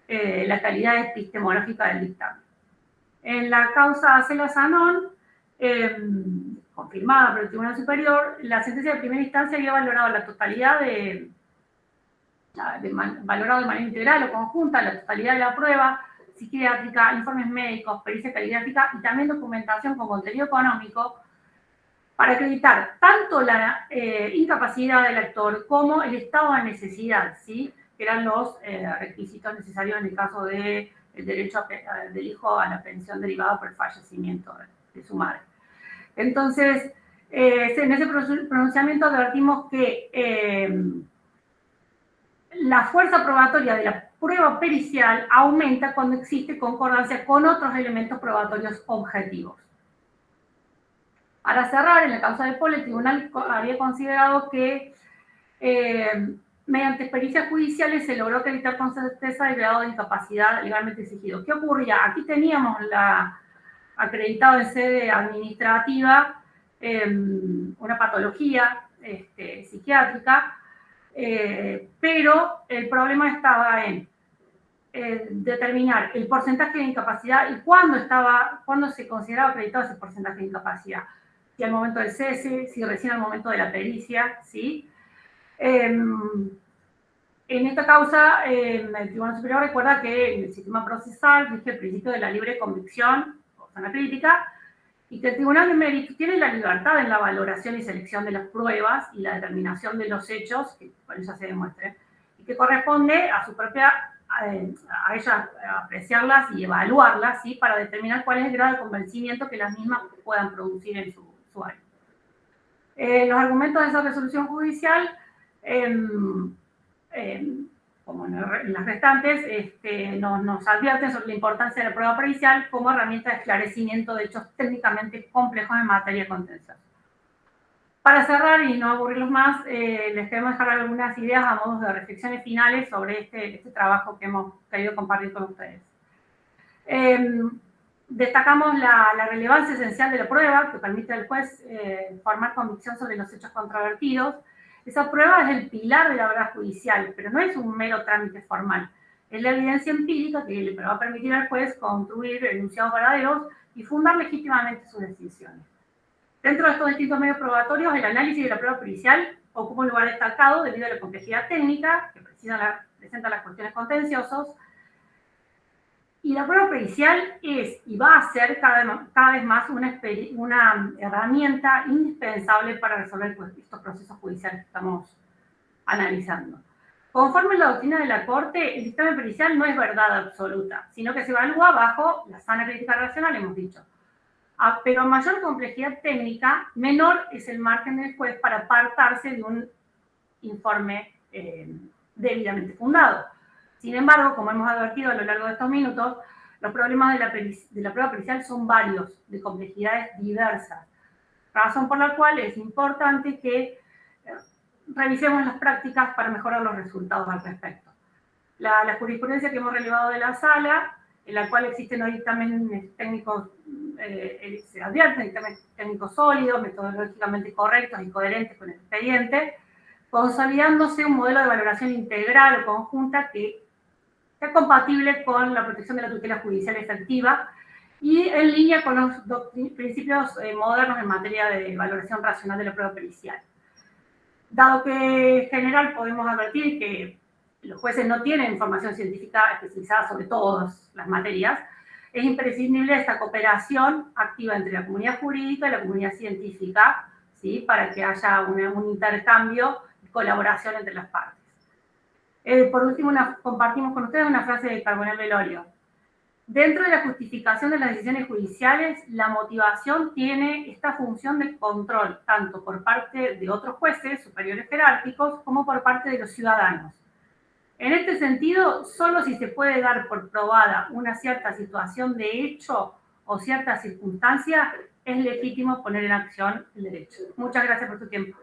la calidad epistemológica del dictamen. En la causa Cela Zanón, confirmada por el Tribunal Superior, la sentencia de primera instancia había valorado la totalidad valorado de manera integral o conjunta la totalidad de la prueba psiquiátrica, informes médicos, pericia caligráfica y también documentación con contenido económico para acreditar tanto la incapacidad del actor como el estado de necesidad, ¿sí? Que eran los requisitos necesarios en el caso del derecho del hijo a la pensión derivada por el fallecimiento de su madre. Entonces, en ese pronunciamiento advertimos que la fuerza probatoria de la prueba pericial aumenta cuando existe concordancia con otros elementos probatorios objetivos. Para cerrar, en la causa de Paul, el tribunal había considerado que mediante pericias judiciales se logró acreditar con certeza el grado de incapacidad legalmente exigido. ¿Qué ocurría? Aquí teníamos acreditado en sede administrativa una patología psiquiátrica, pero el problema estaba en determinar el porcentaje de incapacidad y cuándo se consideraba acreditado ese porcentaje de incapacidad. Si al momento del cese, si recién al momento de la pericia, ¿sí? En esta causa, el Tribunal Superior recuerda que en el sistema procesal existe el principio de la libre convicción o sana crítica, y que el Tribunal de Mérito tiene la libertad en la valoración y selección de las pruebas y la determinación de los hechos, que con ellas se demuestren, y que corresponde a su propia, a ella apreciarlas y evaluarlas, ¿sí? Para determinar cuál es el grado de convencimiento que las mismas puedan producir en su usuario. Los argumentos de esa resolución judicial, como en las restantes, nos advierten sobre la importancia de la prueba pericial como herramienta de esclarecimiento de hechos técnicamente complejos en materia contenciosa. Para cerrar y no aburrirlos más, les queremos dejar algunas ideas a modo de reflexiones finales sobre este trabajo que hemos querido compartir con ustedes. Destacamos la relevancia esencial de la prueba, que permite al juez formar convicción sobre los hechos controvertidos. Esa prueba es el pilar de la verdad judicial, pero no es un mero trámite formal. Es la evidencia empírica que le va a permitir al juez construir enunciados verdaderos y fundar legítimamente sus decisiones. Dentro de estos distintos medios probatorios, el análisis de la prueba pericial ocupa un lugar destacado debido a la complejidad técnica que presenta las cuestiones contenciosas. Y la prueba pericial es y va a ser cada vez más una herramienta indispensable para resolver estos procesos judiciales que estamos analizando. Conforme la doctrina de la Corte, el dictamen pericial no es verdad absoluta, sino que se evalúa bajo la sana crítica racional, hemos dicho. Pero a mayor complejidad técnica, menor es el margen del juez para apartarse de un informe debidamente fundado. Sin embargo, como hemos advertido a lo largo de estos minutos, los problemas de la prueba pericial son varios, de complejidades diversas, razón por la cual es importante que revisemos las prácticas para mejorar los resultados al respecto. La jurisprudencia que hemos relevado de la sala, en la cual existen hoy dictámenes técnicos, se advierten dictámenes técnicos sólidos, metodológicamente correctos y coherentes con el expediente, consolidándose un modelo de valoración integral o conjunta que sea compatible con la protección de la tutela judicial efectiva y en línea con los principios modernos en materia de valoración racional de la prueba pericial. Dado que en general podemos advertir que los jueces no tienen información científica especializada sobre todas las materias, es imprescindible esta cooperación activa entre la comunidad jurídica y la comunidad científica, ¿sí? Para que haya un intercambio y colaboración entre las partes. Por último, compartimos con ustedes una frase de Carbonell Velorio. Dentro de la justificación de las decisiones judiciales, la motivación tiene esta función de control, tanto por parte de otros jueces superiores jerárquicos como por parte de los ciudadanos. En este sentido, solo si se puede dar por probada una cierta situación de hecho o cierta circunstancia, es legítimo poner en acción el derecho. Muchas gracias por tu tiempo.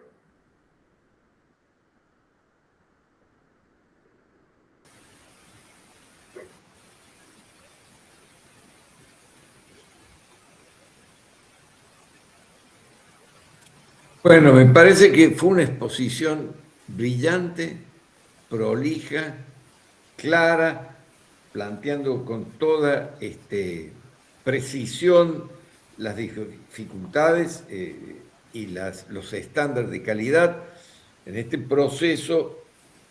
Bueno, me parece que fue una exposición brillante, prolija, clara, planteando con toda precisión las dificultades y los estándares de calidad en este proceso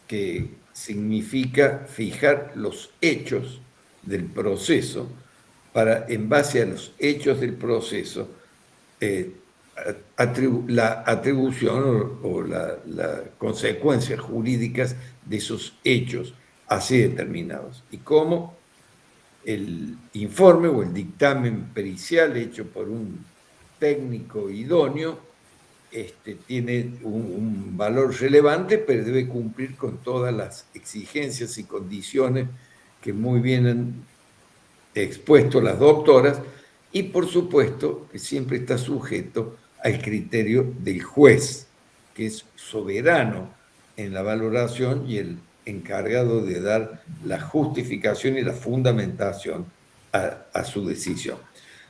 que significa fijar los hechos del proceso para, en base a los hechos del proceso, la atribución o las consecuencias jurídicas de esos hechos así determinados. Y cómo el informe o el dictamen pericial hecho por un técnico idóneo tiene un valor relevante, pero debe cumplir con todas las exigencias y condiciones que muy bien han expuesto las doctoras, y por supuesto que siempre está sujeto al criterio del juez, que es soberano en la valoración y el encargado de dar la justificación y la fundamentación a su decisión.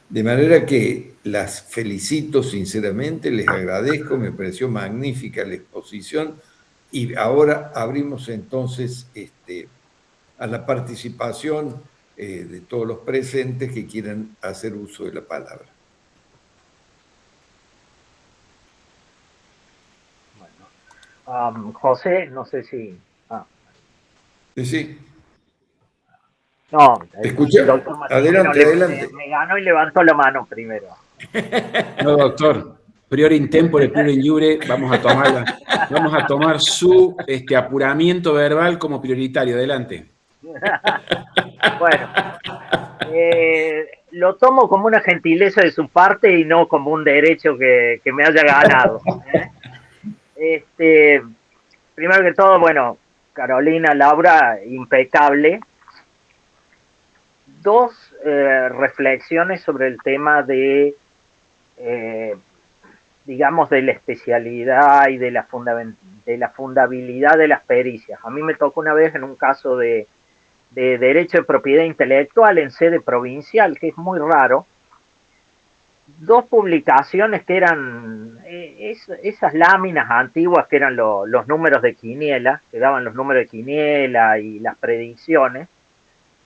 De manera que las felicito sinceramente, les agradezco, me pareció magnífica la exposición, y ahora abrimos entonces a la participación de todos los presentes que quieran hacer uso de la palabra. Bueno, José, no sé si... Sí. No, Te el escucha. doctor Maticeno Adelante, adelante. me ganó y levantó la mano primero. No, doctor. Priori in tempore, priori in iure, vamos a tomar su apuramiento verbal como prioritario. Adelante. Bueno, lo tomo como una gentileza de su parte y no como un derecho que me haya ganado. Primero que todo, bueno, Carolina, Laura, impecable. Dos reflexiones sobre el tema de, digamos, de la especialidad y de la fundabilidad de las pericias. A mí me tocó una vez en un caso de derecho de propiedad intelectual en sede provincial, que es muy raro, dos publicaciones que eran esas láminas antiguas que eran los números de quiniela, que daban los números de quiniela y las predicciones,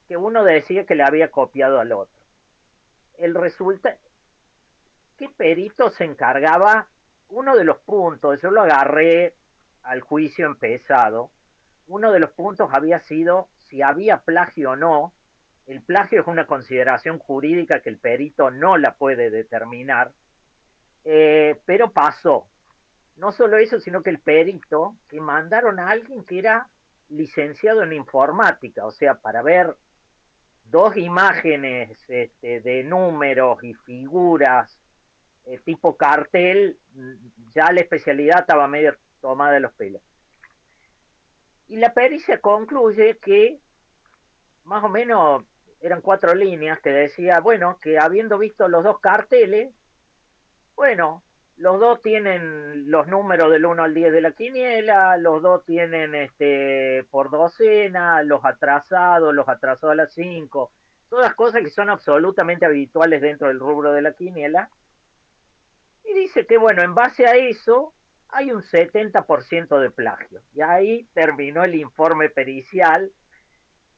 que uno decía que le había copiado al otro. El resultado, ¿qué perito se encargaba? Uno de los puntos, yo lo agarré al juicio empezado, uno de los puntos había sido si había plagio o no. El plagio es una consideración jurídica que el perito no la puede determinar, pero pasó. No solo eso, sino que el perito, que mandaron a alguien que era licenciado en informática, o sea, para ver dos imágenes de números y figuras tipo cartel, ya la especialidad estaba medio tomada de los pelos. Y la pericia concluye que más o menos eran 4 líneas que decía, bueno, que habiendo visto los dos carteles, bueno, los dos tienen los números del 1 al 10 de la quiniela, los dos tienen por docena, los atrasados a las 5, todas cosas que son absolutamente habituales dentro del rubro de la quiniela. Y dice que, bueno, en base a eso hay un 70% de plagio. Y ahí terminó el informe pericial.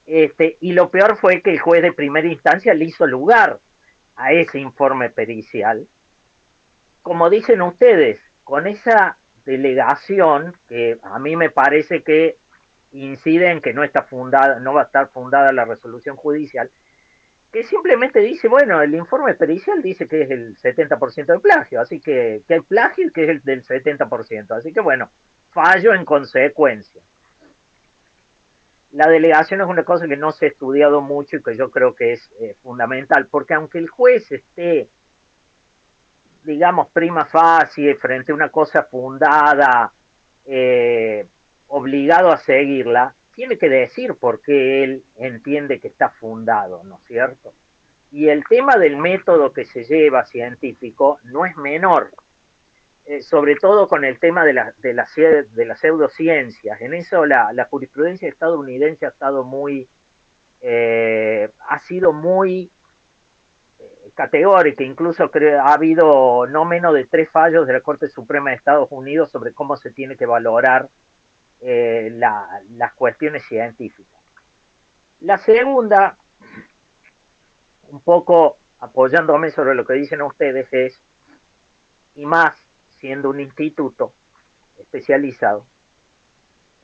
Y lo peor fue que el juez de primera instancia le hizo lugar a ese informe pericial. Como dicen ustedes, con esa delegación, que a mí me parece que incide en que no está fundada, no va a estar fundada la resolución judicial, que simplemente dice, bueno, el informe pericial dice que es el 70% de plagio, así que hay plagio que es el del 70%, así que bueno, fallo en consecuencia. La delegación es una cosa que no se ha estudiado mucho y que yo creo que es fundamental, porque aunque el juez esté, digamos, prima facie, frente a una cosa fundada, obligado a seguirla, tiene que decir por qué él entiende que está fundado, ¿no es cierto? Y el tema del método que se lleva científico no es menor, sobre todo con el tema de las pseudociencias. En eso la jurisprudencia estadounidense ha sido muy categórica, incluso ha habido no menos de 3 fallos de la Corte Suprema de Estados Unidos sobre cómo se tiene que valorar las cuestiones científicas. La segunda, un poco apoyándome sobre lo que dicen ustedes, es, y más siendo un instituto especializado,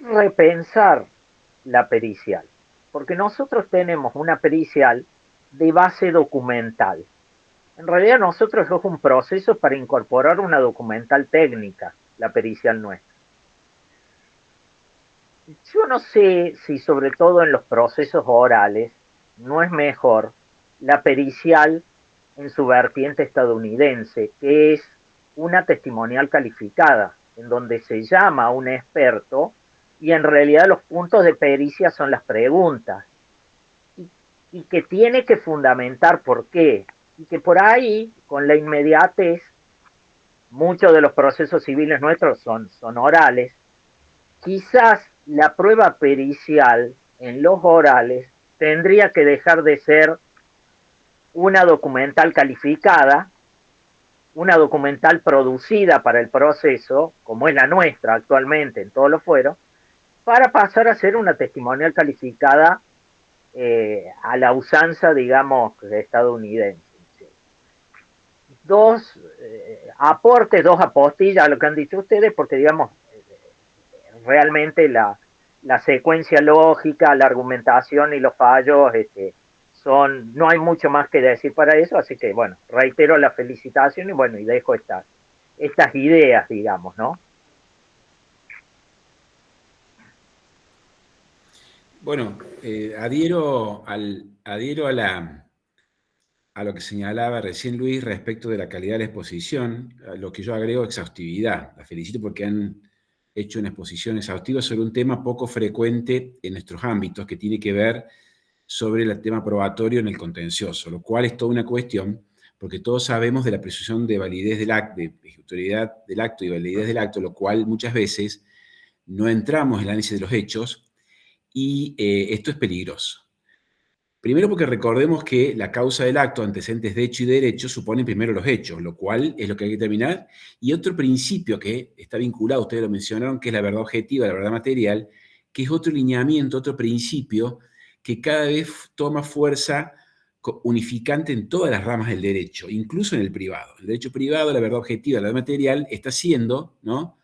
repensar la pericial, porque nosotros tenemos una pericial de base documental. En realidad nosotros es un proceso para incorporar una documental técnica, la pericial nuestra. Yo no sé si sobre todo en los procesos orales no es mejor la pericial en su vertiente estadounidense, que es una testimonial calificada, en donde se llama a un experto y en realidad los puntos de pericia son las preguntas y que tiene que fundamentar por qué, y que por ahí, con la inmediatez, muchos de los procesos civiles nuestros son orales, quizás la prueba pericial en los orales tendría que dejar de ser una documental calificada, una documental producida para el proceso, como es la nuestra actualmente en todos los fueros, para pasar a ser una testimonial calificada a la usanza, digamos, estadounidense. Dos aportes, dos apostillas a lo que han dicho ustedes, porque, digamos, realmente la secuencia lógica, la argumentación y los fallos no hay mucho más que decir para eso, así que bueno, reitero la felicitación y bueno, y dejo estas ideas, digamos, ¿no? Bueno, adhiero a lo que señalaba recién Luis respecto de la calidad de la exposición, a lo que yo agrego exhaustividad. La felicito porque han hecho una exposición exhaustiva sobre un tema poco frecuente en nuestros ámbitos, que tiene que ver sobre el tema probatorio en el contencioso, lo cual es toda una cuestión, porque todos sabemos de la presunción de validez del acto, de ejecutoriedad del acto y validez del acto, lo cual muchas veces no entramos en el análisis de los hechos, y esto es peligroso. Primero porque recordemos que la causa del acto, antecedentes de hecho y derecho, suponen primero los hechos, lo cual es lo que hay que determinar. Y otro principio que está vinculado, ustedes lo mencionaron, que es la verdad objetiva, la verdad material, que es otro lineamiento, otro principio que cada vez toma fuerza unificante en todas las ramas del derecho, incluso en el privado. El derecho privado, la verdad objetiva, la verdad material, está siendo, ¿no?,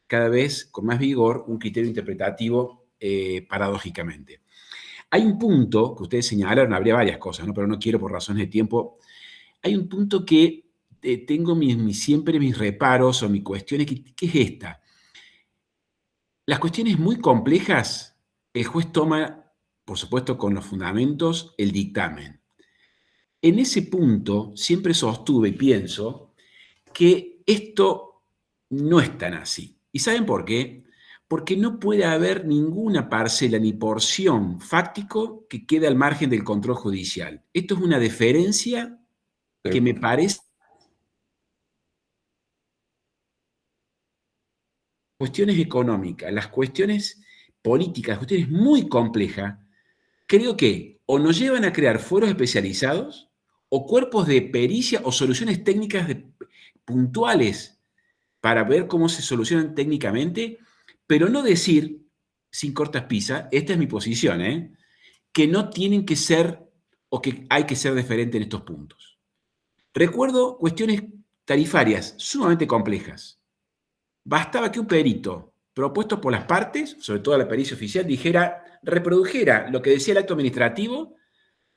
cada vez con más vigor un criterio interpretativo paradójicamente. Hay un punto que ustedes señalaron, habría varias cosas, ¿no?, pero no quiero por razones de tiempo. Hay un punto que tengo siempre mis reparos o mis cuestiones, que es esta. Las cuestiones muy complejas, el juez toma, por supuesto, con los fundamentos, el dictamen. En ese punto siempre sostuve y pienso que esto no es tan así. ¿Y saben por qué? Porque no puede haber ninguna parcela ni porción fáctico que quede al margen del control judicial. Esto es una deferencia que me parece cuestiones económicas, las cuestiones políticas, las cuestiones muy complejas, creo que o nos llevan a crear foros especializados o cuerpos de pericia o soluciones técnicas puntuales para ver cómo se solucionan técnicamente, pero no decir, sin cortas pisas, esta es mi posición, que no tienen que ser o que hay que ser deferente en estos puntos. Recuerdo cuestiones tarifarias sumamente complejas. Bastaba que un perito propuesto por las partes, sobre todo la pericia oficial, reprodujera lo que decía el acto administrativo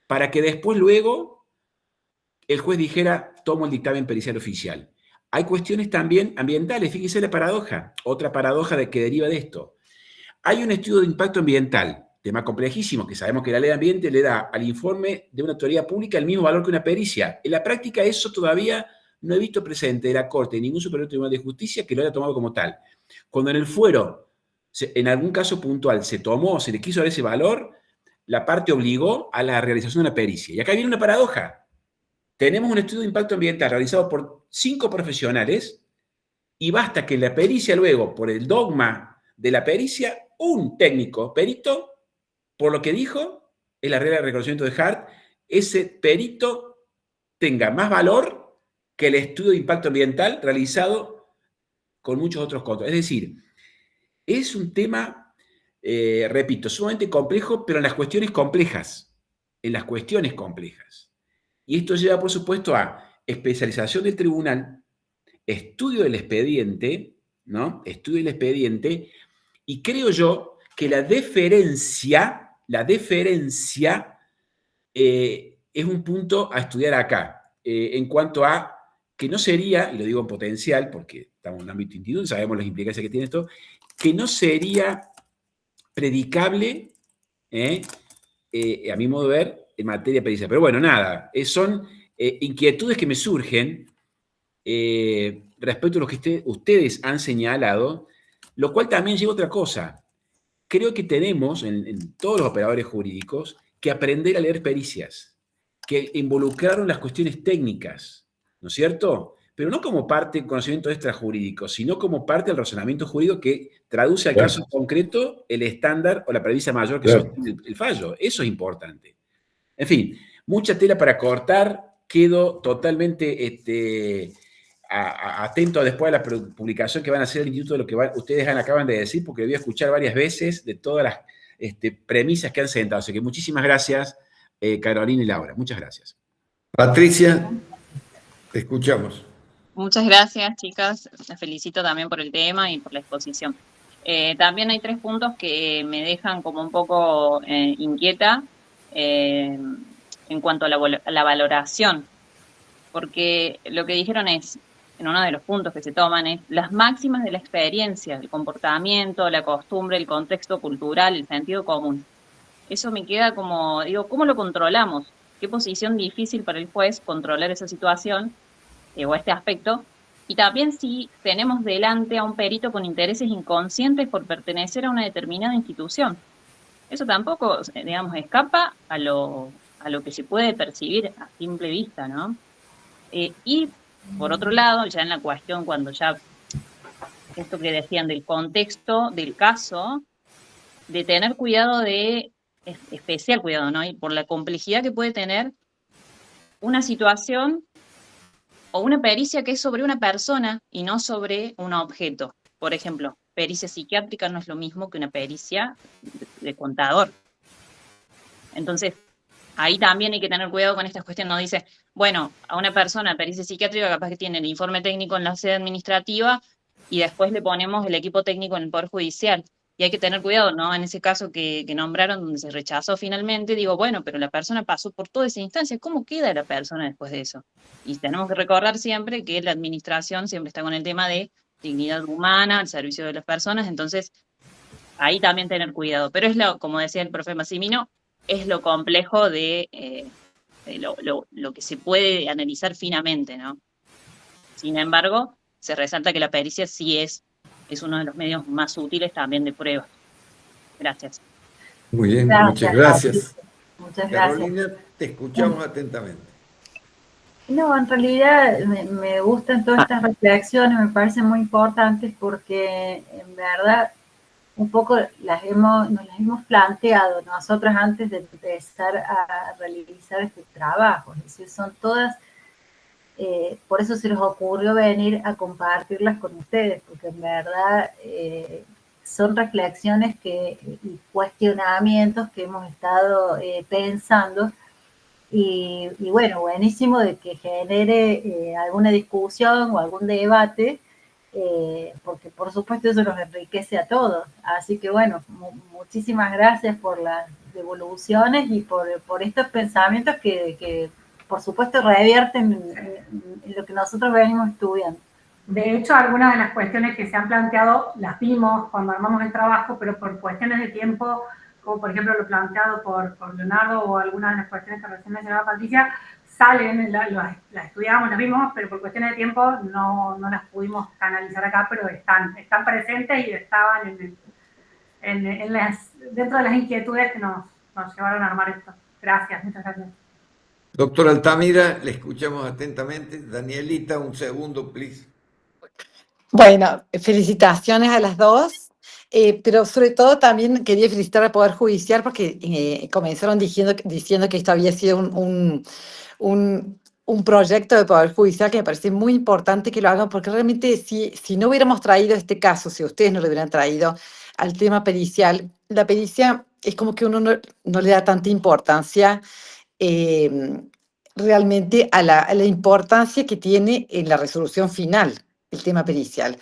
para que después luego el juez dijera, tomo el dictamen pericial oficial. Hay cuestiones también ambientales, fíjense la paradoja, otra paradoja que deriva de esto. Hay un estudio de impacto ambiental, tema complejísimo, que sabemos que la ley de ambiente le da al informe de una autoridad pública el mismo valor que una pericia. En la práctica eso todavía no he visto presente de la Corte ni ningún superior tribunal de justicia que lo haya tomado como tal. Cuando en el fuero, en algún caso puntual, se le quiso dar ese valor, la parte obligó a la realización de una pericia. Y acá viene una paradoja. Tenemos un estudio de impacto ambiental realizado por 5 profesionales y basta que la pericia luego, por el dogma de la pericia, un técnico perito, por lo que dijo, es la regla de reconocimiento de Hart, ese perito tenga más valor que el estudio de impacto ambiental realizado con muchos otros controles. Es decir, es un tema, repito, sumamente complejo, pero en las cuestiones complejas. En las cuestiones complejas. Y esto lleva, por supuesto, a especialización del tribunal, estudio del expediente, ¿no? Estudio del expediente, y creo yo que la deferencia es un punto a estudiar acá, en cuanto a que no sería, y lo digo en potencial, porque estamos en un ámbito instituto, sabemos las implicancias que tiene esto, que no sería predicable, a mi modo de ver, en materia pericia. Pero bueno, nada, son inquietudes que me surgen respecto a lo que ustedes han señalado, lo cual también lleva a otra cosa. Creo que tenemos, en todos los operadores jurídicos, que aprender a leer pericias, que involucraron las cuestiones técnicas, ¿no es cierto? Pero no como parte del conocimiento extrajurídico, sino como parte del razonamiento jurídico que traduce al caso concreto el estándar o la premisa mayor que sostiene el fallo. Eso es importante. En fin, mucha tela para cortar. Quedo totalmente atento después a la publicación que van a hacer el instituto de lo que ustedes acaban de decir, porque lo voy a escuchar varias veces de todas las premisas que han sentado. Así que muchísimas gracias, Carolina y Laura. Muchas gracias. Patricia, te escuchamos. Muchas gracias, chicas. Las felicito también por el tema y por la exposición. También hay 3 puntos que me dejan como un poco inquieta en cuanto a la valoración, porque lo que dijeron es, en uno de los puntos que se toman, es las máximas de la experiencia, el comportamiento, la costumbre, el contexto cultural, el sentido común. Eso me queda como, digo, ¿cómo lo controlamos? Qué posición difícil para el juez controlar esa situación o este aspecto. Y también si tenemos delante a un perito con intereses inconscientes por pertenecer a una determinada institución. Eso tampoco, digamos, escapa a lo que se puede percibir a simple vista, ¿no? Y por otro lado, ya en la cuestión, cuando ya esto que decían del contexto del caso, de tener cuidado especial cuidado, ¿no? Y por la complejidad que puede tener una situación o una pericia que es sobre una persona y no sobre un objeto. Por ejemplo, pericia psiquiátrica no es lo mismo que una pericia de contador. Entonces, ahí también hay que tener cuidado con estas cuestiones. No dice, bueno, a una persona, pericia psiquiátrica, capaz que tiene el informe técnico en la sede administrativa y después le ponemos el equipo técnico en el Poder Judicial. Y hay que tener cuidado, ¿no? En ese caso que nombraron, donde se rechazó finalmente, digo, bueno, pero la persona pasó por toda esa instancia. ¿Cómo queda la persona después de eso? Y tenemos que recordar siempre que la administración siempre está con el tema de dignidad humana, al servicio de las personas. Entonces, ahí también tener cuidado. Pero es como decía el profe Massimino, es lo complejo de lo que se puede analizar finamente, ¿no? Sin embargo, se resalta que la pericia sí es uno de los medios más útiles también de prueba. Gracias. Muy bien, Gracias, muchas gracias. Muchas gracias. Carolina, te escuchamos atentamente. No, en realidad me gustan todas estas reflexiones, me parecen muy importantes porque en verdad un poco nos las hemos planteado nosotras antes de empezar a realizar este trabajo. Es decir, son todas, por eso se les ocurrió venir a compartirlas con ustedes, porque en verdad son reflexiones y cuestionamientos que hemos estado pensando. Y bueno, buenísimo de que genere alguna discusión o algún debate, porque por supuesto eso nos enriquece a todos. Así que bueno, muchísimas gracias por las devoluciones y por estos pensamientos que por supuesto revierten en lo que nosotros venimos estudiando. De hecho, algunas de las cuestiones que se han planteado las vimos cuando armamos el trabajo, pero por cuestiones de tiempo, como por ejemplo lo planteado por Leonardo o algunas de las cuestiones que recién mencionaba Patricia, salen, las estudiamos, las vimos, pero por cuestiones de tiempo no las pudimos canalizar acá, pero están presentes y estaban dentro de las inquietudes que nos llevaron a armar esto. Gracias, muchas gracias. Doctor Altamira, le escuchamos atentamente. Danielita, un segundo, please. Bueno, felicitaciones a las dos, pero sobre todo también quería felicitar al Poder Judicial porque comenzaron diciendo que esto había sido un proyecto de Poder Judicial que me parece muy importante que lo hagan, porque realmente si no hubiéramos traído este caso, si ustedes no lo hubieran traído al tema pericial, la pericia es como que uno no le da tanta importancia realmente a la importancia que tiene en la resolución final el tema pericial.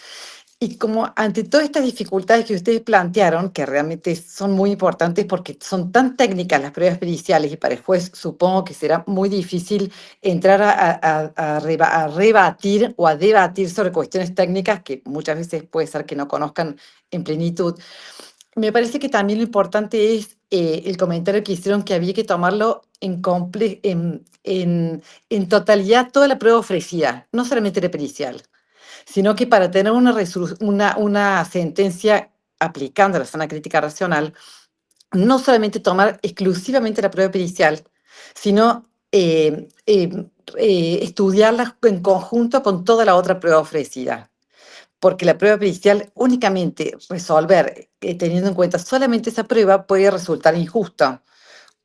Y como ante todas estas dificultades que ustedes plantearon, que realmente son muy importantes porque son tan técnicas las pruebas periciales y para el juez supongo que será muy difícil entrar a rebatir o a debatir sobre cuestiones técnicas que muchas veces puede ser que no conozcan en plenitud. Me parece que también lo importante es el comentario que hicieron que había que tomarlo en totalidad toda la prueba ofrecida, no solamente la pericial, sino que para tener una sentencia aplicando la sana crítica racional, no solamente tomar exclusivamente la prueba pericial, sino estudiarla en conjunto con toda la otra prueba ofrecida. Porque la prueba pericial únicamente resolver, teniendo en cuenta solamente esa prueba, puede resultar injusta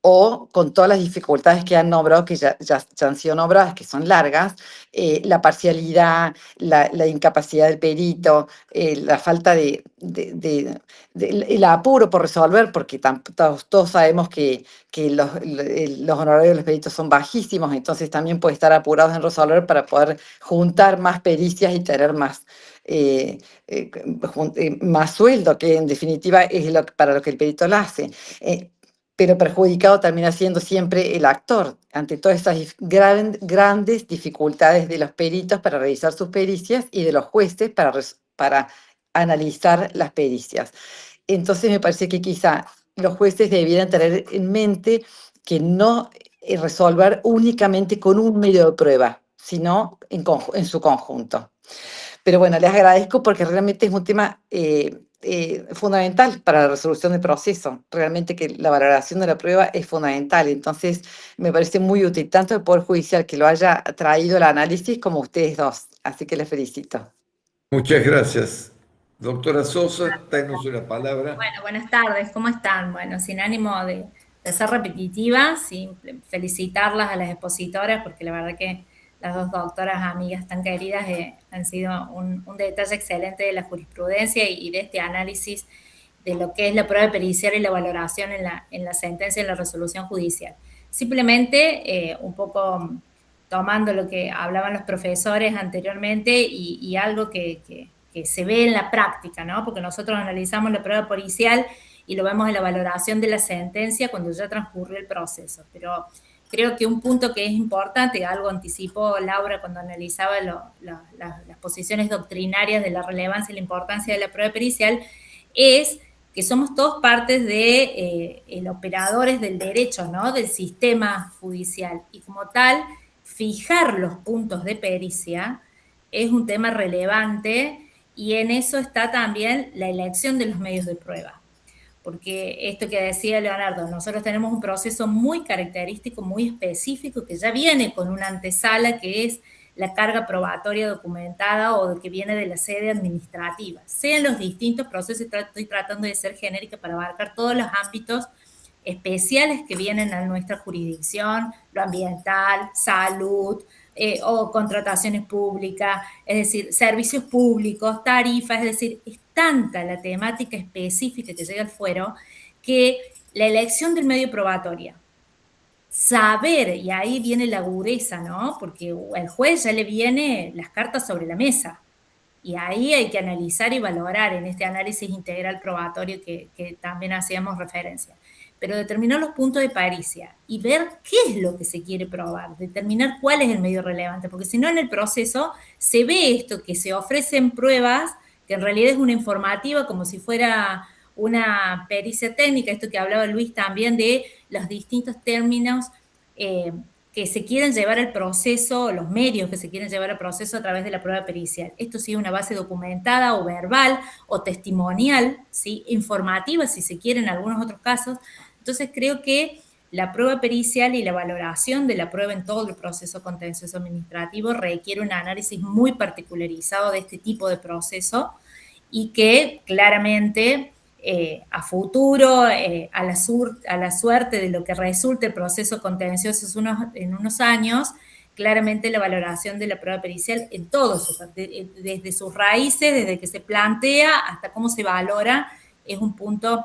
o con todas las dificultades que han nombrado, que ya han sido nombradas, que son largas, la parcialidad, la incapacidad del perito, la falta el apuro por resolver, porque todos sabemos que los honorarios de los peritos son bajísimos, entonces también puede estar apurados en resolver para poder juntar más pericias y tener más sueldo, que en definitiva es para lo que el perito lo hace. Pero perjudicado termina siendo siempre el actor ante todas esas grandes dificultades de los peritos para realizar sus pericias y de los jueces para analizar las pericias. Entonces me parece que quizá los jueces debieran tener en mente que no resolver únicamente con un medio de prueba, sino en su conjunto. Pero bueno, les agradezco porque realmente es un tema fundamental para la resolución del proceso. Realmente que la valoración de la prueba es fundamental. Entonces, me parece muy útil tanto el Poder Judicial que lo haya traído al análisis como ustedes dos. Así que les felicito. Muchas gracias. Doctora Sosa, danos una palabra. Bueno, buenas tardes, ¿cómo están? Bueno, sin ánimo de ser repetitiva, felicitarlas a las expositoras, porque la verdad que las dos doctoras amigas tan queridas han sido un detalle excelente de la jurisprudencia y de este análisis de lo que es la prueba pericial y la valoración en la sentencia y en la resolución judicial. Simplemente, un poco tomando lo que hablaban los profesores anteriormente y algo que se ve en la práctica, ¿no? Porque nosotros analizamos la prueba pericial y lo vemos en la valoración de la sentencia cuando ya transcurrió el proceso, pero creo que un punto que es importante, algo anticipó Laura cuando analizaba las posiciones doctrinarias de la relevancia y la importancia de la prueba pericial, es que somos todos partes de operadores del derecho, ¿no? Del sistema judicial, y como tal, fijar los puntos de pericia es un tema relevante, y en eso está también la elección de los medios de prueba. Porque esto que decía Leonardo, nosotros tenemos un proceso muy característico, muy específico, que ya viene con una antesala que es la carga probatoria documentada o que viene de la sede administrativa. Sean los distintos procesos, estoy tratando de ser genérica para abarcar todos los ámbitos especiales que vienen a nuestra jurisdicción, lo ambiental, salud, o contrataciones públicas, es decir, servicios públicos, tarifas, es decir, es tanta la temática específica que llega al fuero que la elección del medio probatorio, saber, y ahí viene la agudeza, ¿no? Porque al juez ya le vienen las cartas sobre la mesa, y ahí hay que analizar y valorar en este análisis integral probatorio que también hacíamos referencia. Pero determinar los puntos de pericia y ver qué es lo que se quiere probar, determinar cuál es el medio relevante, porque si no en el proceso se ve esto, que se ofrecen pruebas, que en realidad es una informativa como si fuera una pericia técnica, esto que hablaba Luis también de los distintos términos que se quieren llevar al proceso, los medios que se quieren llevar al proceso a través de la prueba pericial. Esto sí es una base documentada o verbal o testimonial, ¿sí? Informativa si se quiere en algunos otros casos. Entonces creo que la prueba pericial y la valoración de la prueba en todo el proceso contencioso administrativo requiere un análisis muy particularizado de este tipo de proceso y que claramente a futuro, a la suerte de lo que resulte el proceso contencioso en unos años, claramente la valoración de la prueba pericial en todos, desde sus raíces, desde que se plantea hasta cómo se valora, es un punto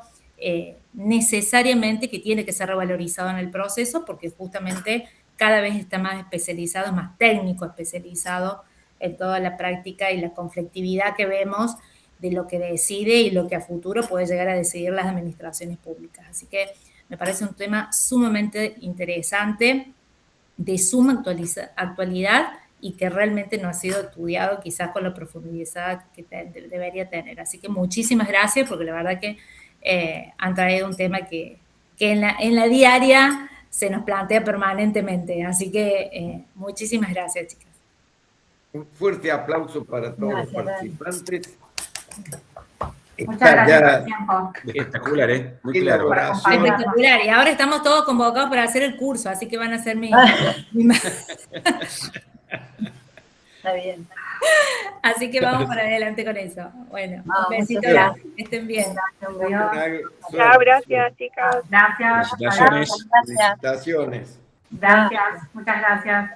necesariamente que tiene que ser revalorizado en el proceso, porque justamente cada vez está más especializado, más técnico especializado en toda la práctica y la conflictividad que vemos de lo que decide y lo que a futuro puede llegar a decidir las administraciones públicas. Así que me parece un tema sumamente interesante, de suma actualidad y que realmente no ha sido estudiado quizás con la profundidad que debería tener. Así que muchísimas gracias, porque la verdad que han traído un tema que en la diaria se nos plantea permanentemente. Así que muchísimas gracias, chicas. Un fuerte aplauso para todos los participantes. Muchas gracias por el tiempo. Espectacular, ¿eh? Muy claro. Espectacular. Y ahora estamos todos convocados para hacer el curso, así que van a ser mi... Está bien. Así que vamos para adelante con eso. Bueno, un besito, gracias. que estén bien. Chao, gracias, chicas. Gracias. Felicitaciones. Gracias. Felicitaciones. Gracias. Muchas gracias.